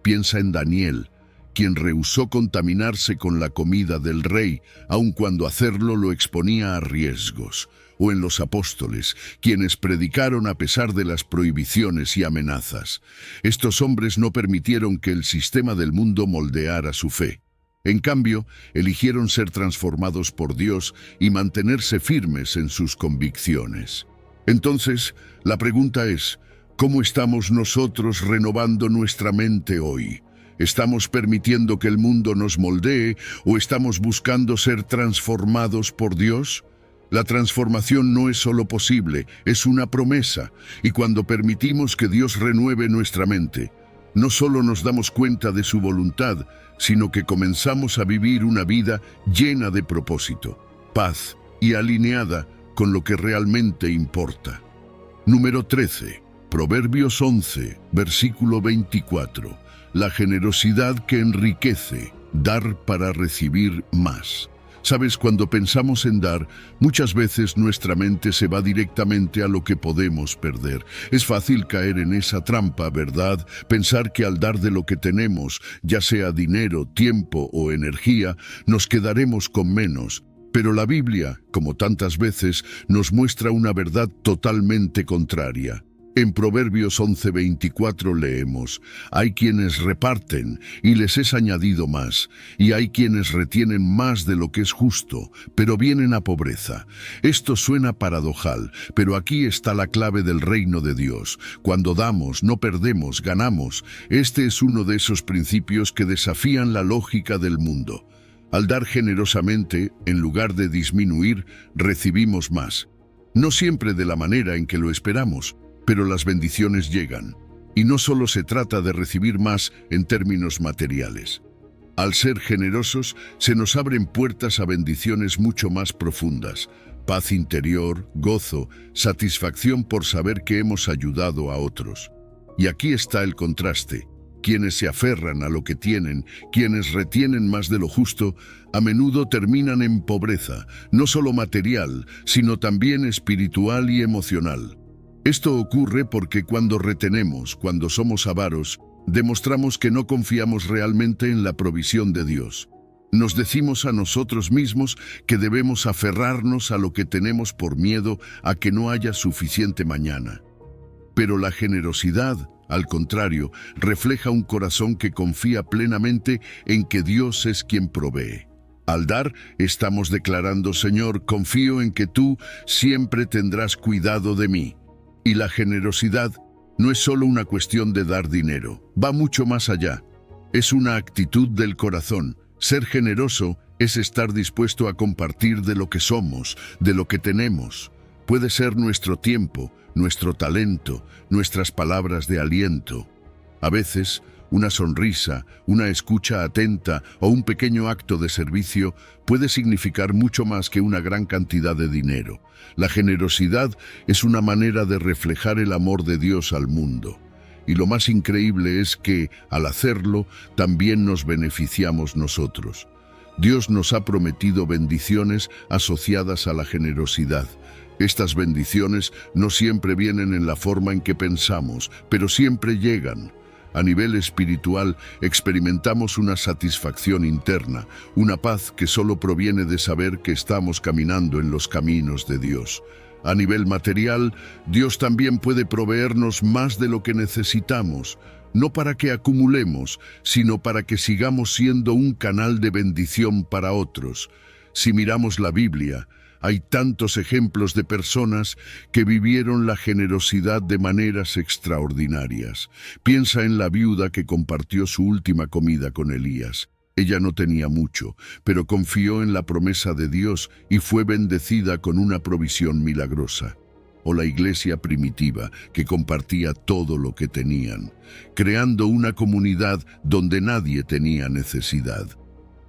Piensa en Daniel, quien rehusó contaminarse con la comida del rey, aun cuando hacerlo lo exponía a riesgos. O en los apóstoles, quienes predicaron a pesar de las prohibiciones y amenazas. Estos hombres no permitieron que el sistema del mundo moldeara su fe. En cambio, eligieron ser transformados por Dios y mantenerse firmes en sus convicciones. Entonces, la pregunta es, ¿cómo estamos nosotros renovando nuestra mente hoy? ¿Estamos permitiendo que el mundo nos moldee o estamos buscando ser transformados por Dios? La transformación no es solo posible, es una promesa. Y cuando permitimos que Dios renueve nuestra mente, no solo nos damos cuenta de su voluntad, sino que comenzamos a vivir una vida llena de propósito, paz y alineada con lo que realmente importa. Número 13. Proverbios 11, versículo 24. La generosidad que enriquece, dar para recibir más. Sabes, cuando pensamos en dar, muchas veces nuestra mente se va directamente a lo que podemos perder. Es fácil caer en esa trampa, ¿verdad? Pensar que al dar de lo que tenemos, ya sea dinero, tiempo o energía, nos quedaremos con menos. Pero la Biblia, como tantas veces, nos muestra una verdad totalmente contraria. En Proverbios 11:24 leemos: hay quienes reparten y les es añadido más, y hay quienes retienen más de lo que es justo, pero vienen a pobreza. Esto suena paradojal, pero aquí está la clave del reino de Dios. Cuando damos, no perdemos, ganamos. Este es uno de esos principios que desafían la lógica del mundo. Al dar generosamente, en lugar de disminuir, recibimos más. No siempre de la manera en que lo esperamos, pero las bendiciones llegan. Y no solo se trata de recibir más en términos materiales. Al ser generosos, se nos abren puertas a bendiciones mucho más profundas. Paz interior, gozo, satisfacción por saber que hemos ayudado a otros. Y aquí está el contraste. Quienes se aferran a lo que tienen, quienes retienen más de lo justo, a menudo terminan en pobreza, no solo material, sino también espiritual y emocional. Esto ocurre porque cuando retenemos, cuando somos avaros, demostramos que no confiamos realmente en la provisión de Dios. Nos decimos a nosotros mismos que debemos aferrarnos a lo que tenemos por miedo a que no haya suficiente mañana. Pero la generosidad, al contrario, refleja un corazón que confía plenamente en que Dios es quien provee. Al dar, estamos declarando: Señor, confío en que tú siempre tendrás cuidado de mí. Y la generosidad no es solo una cuestión de dar dinero, va mucho más allá. Es una actitud del corazón. Ser generoso es estar dispuesto a compartir de lo que somos, de lo que tenemos. Puede ser nuestro tiempo, nuestro talento, nuestras palabras de aliento. A veces, una sonrisa, una escucha atenta o un pequeño acto de servicio puede significar mucho más que una gran cantidad de dinero. La generosidad es una manera de reflejar el amor de Dios al mundo. Y lo más increíble es que, al hacerlo, también nos beneficiamos nosotros. Dios nos ha prometido bendiciones asociadas a la generosidad. Estas bendiciones no siempre vienen en la forma en que pensamos, pero siempre llegan. A nivel espiritual, experimentamos una satisfacción interna, una paz que solo proviene de saber que estamos caminando en los caminos de Dios. A nivel material, Dios también puede proveernos más de lo que necesitamos, no para que acumulemos, sino para que sigamos siendo un canal de bendición para otros. Si miramos la Biblia, hay tantos ejemplos de personas que vivieron la generosidad de maneras extraordinarias. Piensa en la viuda que compartió su última comida con Elías. Ella no tenía mucho, pero confió en la promesa de Dios y fue bendecida con una provisión milagrosa. O la iglesia primitiva, que compartía todo lo que tenían, creando una comunidad donde nadie tenía necesidad.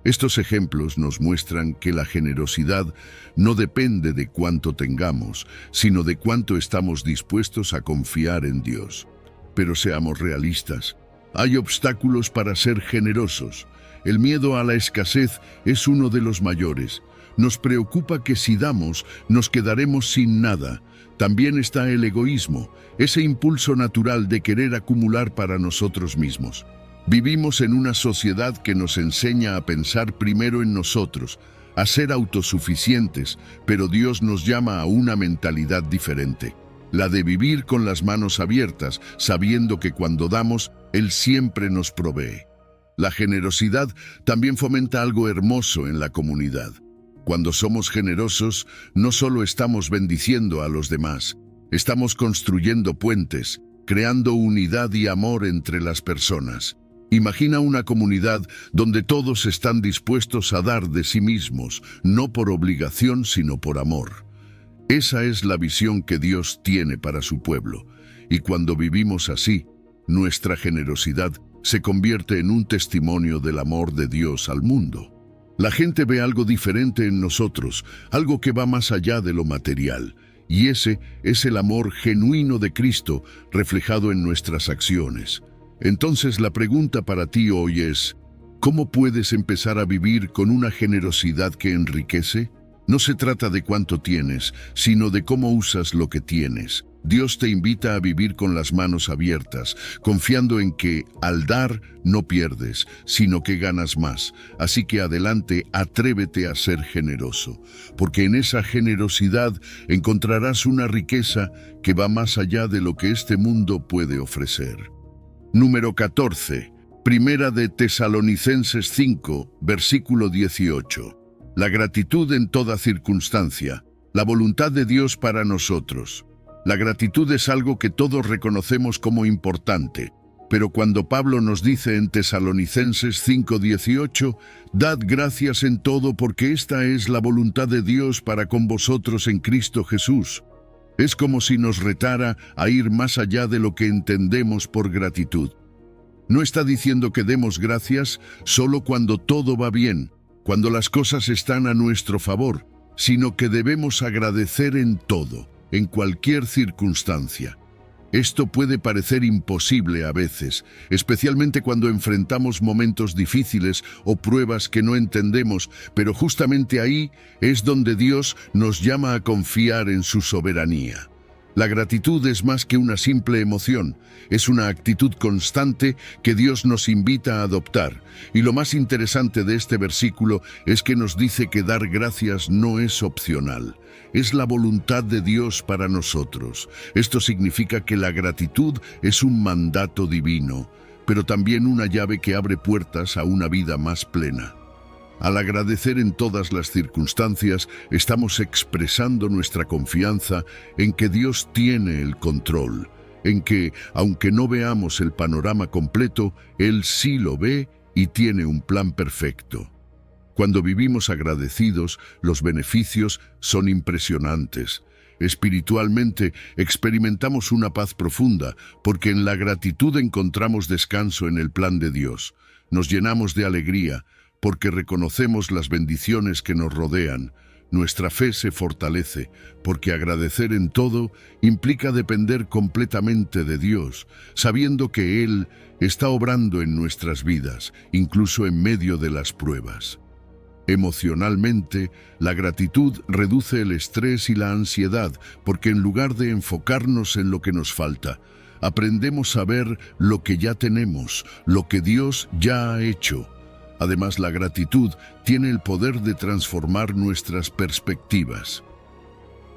Estos ejemplos nos muestran que la generosidad no depende de cuánto tengamos, sino de cuánto estamos dispuestos a confiar en Dios. Pero seamos realistas, hay obstáculos para ser generosos. El miedo a la escasez es uno de los mayores. Nos preocupa que si damos, nos quedaremos sin nada. También está el egoísmo, ese impulso natural de querer acumular para nosotros mismos. Vivimos en una sociedad que nos enseña a pensar primero en nosotros, a ser autosuficientes, pero Dios nos llama a una mentalidad diferente, la de vivir con las manos abiertas, sabiendo que cuando damos, Él siempre nos provee. La generosidad también fomenta algo hermoso en la comunidad. Cuando somos generosos, no solo estamos bendiciendo a los demás, estamos construyendo puentes, creando unidad y amor entre las personas. Imagina una comunidad donde todos están dispuestos a dar de sí mismos, no por obligación, sino por amor. Esa es la visión que Dios tiene para su pueblo, y cuando vivimos así, nuestra generosidad se convierte en un testimonio del amor de Dios al mundo. La gente ve algo diferente en nosotros, algo que va más allá de lo material, y ese es el amor genuino de Cristo reflejado en nuestras acciones. Entonces la pregunta para ti hoy es: ¿Cómo puedes empezar a vivir con una generosidad que enriquece? No se trata de cuánto tienes, sino de cómo usas lo que tienes. Dios te invita a vivir con las manos abiertas, confiando en que, al dar, no pierdes, sino que ganas más. Así que adelante, atrévete a ser generoso, porque en esa generosidad encontrarás una riqueza que va más allá de lo que este mundo puede ofrecer. Número 14. Primera de Tesalonicenses 5, versículo 18. La gratitud en toda circunstancia, la voluntad de Dios para nosotros. La gratitud es algo que todos reconocemos como importante, pero cuando Pablo nos dice en Tesalonicenses 5:18, «Dad gracias en todo porque esta es la voluntad de Dios para con vosotros en Cristo Jesús», es como si nos retara a ir más allá de lo que entendemos por gratitud. No está diciendo que demos gracias solo cuando todo va bien, cuando las cosas están a nuestro favor, sino que debemos agradecer en todo, en cualquier circunstancia. Esto puede parecer imposible a veces, especialmente cuando enfrentamos momentos difíciles o pruebas que no entendemos, pero justamente ahí es donde Dios nos llama a confiar en su soberanía. La gratitud es más que una simple emoción, es una actitud constante que Dios nos invita a adoptar. Y lo más interesante de este versículo es que nos dice que dar gracias no es opcional, es la voluntad de Dios para nosotros. Esto significa que la gratitud es un mandato divino, pero también una llave que abre puertas a una vida más plena. Al agradecer en todas las circunstancias, estamos expresando nuestra confianza en que Dios tiene el control, en que, aunque no veamos el panorama completo, Él sí lo ve y tiene un plan perfecto. Cuando vivimos agradecidos, los beneficios son impresionantes. Espiritualmente, experimentamos una paz profunda, porque en la gratitud encontramos descanso en el plan de Dios. Nos llenamos de alegría, porque reconocemos las bendiciones que nos rodean. Nuestra fe se fortalece, porque agradecer en todo implica depender completamente de Dios, sabiendo que Él está obrando en nuestras vidas, incluso en medio de las pruebas. Emocionalmente, la gratitud reduce el estrés y la ansiedad, porque en lugar de enfocarnos en lo que nos falta, aprendemos a ver lo que ya tenemos, lo que Dios ya ha hecho. Además, la gratitud tiene el poder de transformar nuestras perspectivas.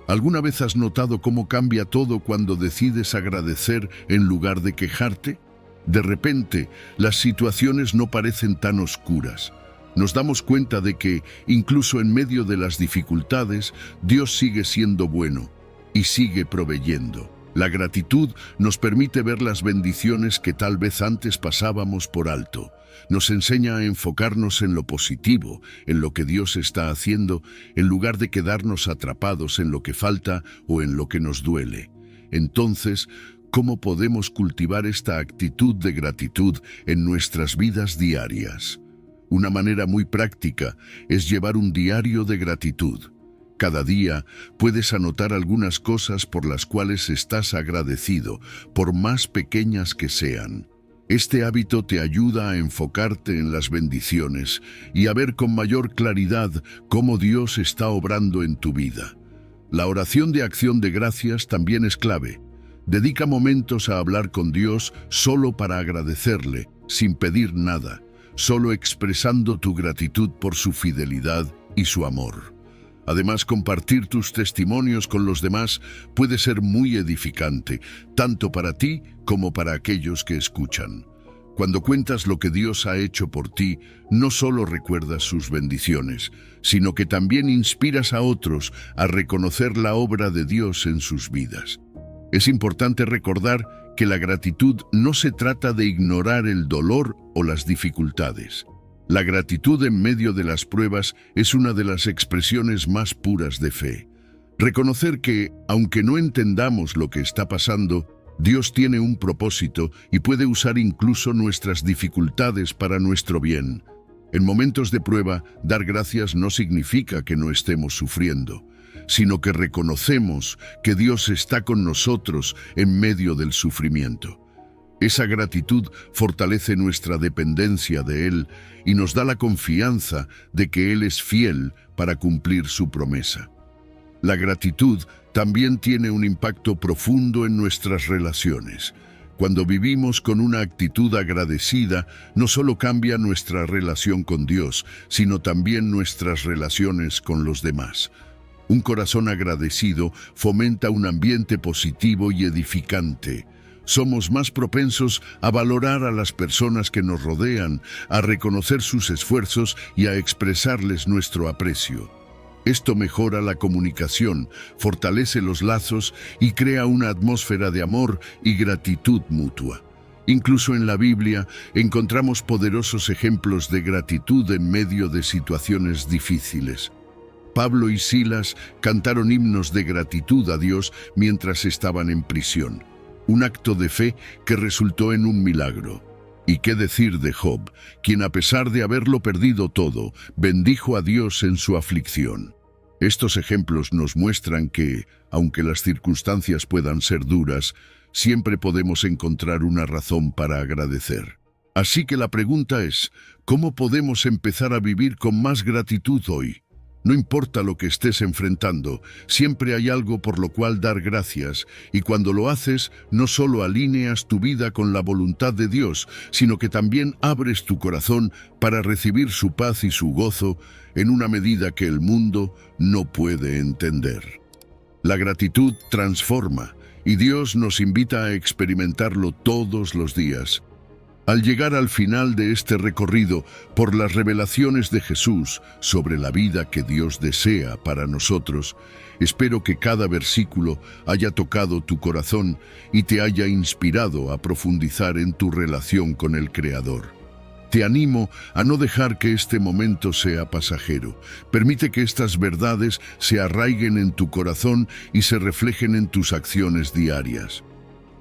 ¿Alguna vez has notado cómo cambia todo cuando decides agradecer en lugar de quejarte? De repente, las situaciones no parecen tan oscuras. Nos damos cuenta de que, incluso en medio de las dificultades, Dios sigue siendo bueno y sigue proveyendo. La gratitud nos permite ver las bendiciones que tal vez antes pasábamos por alto. Nos enseña a enfocarnos en lo positivo, en lo que Dios está haciendo, en lugar de quedarnos atrapados en lo que falta o en lo que nos duele. Entonces, ¿cómo podemos cultivar esta actitud de gratitud en nuestras vidas diarias? Una manera muy práctica es llevar un diario de gratitud. Cada día puedes anotar algunas cosas por las cuales estás agradecido, por más pequeñas que sean. Este hábito te ayuda a enfocarte en las bendiciones y a ver con mayor claridad cómo Dios está obrando en tu vida. La oración de acción de gracias también es clave. Dedica momentos a hablar con Dios solo para agradecerle, sin pedir nada, solo expresando tu gratitud por su fidelidad y su amor. Además, compartir tus testimonios con los demás puede ser muy edificante, tanto para ti como para aquellos que escuchan. Cuando cuentas lo que Dios ha hecho por ti, no solo recuerdas sus bendiciones, sino que también inspiras a otros a reconocer la obra de Dios en sus vidas. Es importante recordar que la gratitud no se trata de ignorar el dolor o las dificultades. La gratitud en medio de las pruebas es una de las expresiones más puras de fe. Reconocer que, aunque no entendamos lo que está pasando, Dios tiene un propósito y puede usar incluso nuestras dificultades para nuestro bien. En momentos de prueba, dar gracias no significa que no estemos sufriendo, sino que reconocemos que Dios está con nosotros en medio del sufrimiento. Esa gratitud fortalece nuestra dependencia de Él y nos da la confianza de que Él es fiel para cumplir su promesa. La gratitud también tiene un impacto profundo en nuestras relaciones. Cuando vivimos con una actitud agradecida, no solo cambia nuestra relación con Dios, sino también nuestras relaciones con los demás. Un corazón agradecido fomenta un ambiente positivo y edificante. Somos más propensos a valorar a las personas que nos rodean, a reconocer sus esfuerzos y a expresarles nuestro aprecio. Esto mejora la comunicación, fortalece los lazos y crea una atmósfera de amor y gratitud mutua. Incluso en la Biblia encontramos poderosos ejemplos de gratitud en medio de situaciones difíciles. Pablo y Silas cantaron himnos de gratitud a Dios mientras estaban en prisión. Un acto de fe que resultó en un milagro. ¿Y qué decir de Job, quien a pesar de haberlo perdido todo, bendijo a Dios en su aflicción? Estos ejemplos nos muestran que, aunque las circunstancias puedan ser duras, siempre podemos encontrar una razón para agradecer. Así que la pregunta es, ¿cómo podemos empezar a vivir con más gratitud hoy? No importa lo que estés enfrentando, siempre hay algo por lo cual dar gracias, y cuando lo haces, no solo alineas tu vida con la voluntad de Dios, sino que también abres tu corazón para recibir su paz y su gozo en una medida que el mundo no puede entender. La gratitud transforma, y Dios nos invita a experimentarlo todos los días. Al llegar al final de este recorrido por las revelaciones de Jesús sobre la vida que Dios desea para nosotros, espero que cada versículo haya tocado tu corazón y te haya inspirado a profundizar en tu relación con el Creador. Te animo a no dejar que este momento sea pasajero. Permite que estas verdades se arraiguen en tu corazón y se reflejen en tus acciones diarias.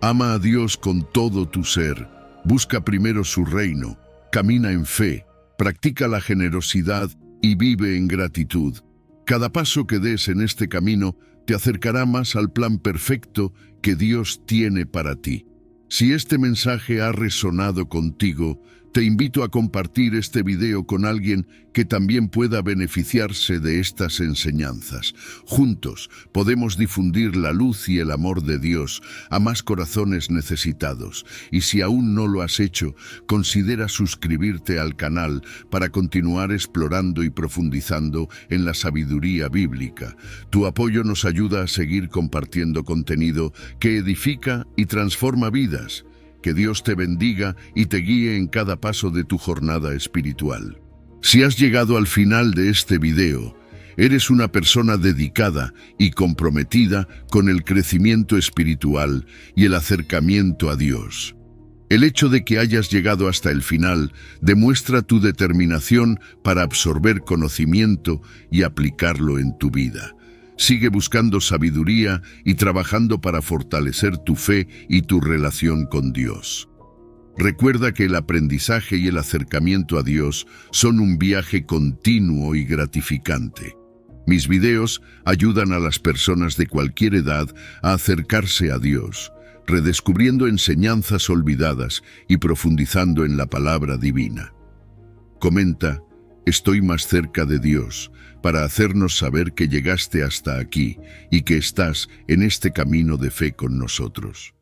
Ama a Dios con todo tu ser. Busca primero su reino, camina en fe, practica la generosidad y vive en gratitud. Cada paso que des en este camino te acercará más al plan perfecto que Dios tiene para ti. Si este mensaje ha resonado contigo, te invito a compartir este video con alguien que también pueda beneficiarse de estas enseñanzas. Juntos podemos difundir la luz y el amor de Dios a más corazones necesitados. Y si aún no lo has hecho, considera suscribirte al canal para continuar explorando y profundizando en la sabiduría bíblica. Tu apoyo nos ayuda a seguir compartiendo contenido que edifica y transforma vidas. Que Dios te bendiga y te guíe en cada paso de tu jornada espiritual. Si has llegado al final de este video, eres una persona dedicada y comprometida con el crecimiento espiritual y el acercamiento a Dios. El hecho de que hayas llegado hasta el final demuestra tu determinación para absorber conocimiento y aplicarlo en tu vida. Sigue buscando sabiduría y trabajando para fortalecer tu fe y tu relación con Dios. Recuerda que el aprendizaje y el acercamiento a Dios son un viaje continuo y gratificante. Mis videos ayudan a las personas de cualquier edad a acercarse a Dios, redescubriendo enseñanzas olvidadas y profundizando en la palabra divina. Comenta, estoy más cerca de Dios, para hacernos saber que llegaste hasta aquí y que estás en este camino de fe con nosotros.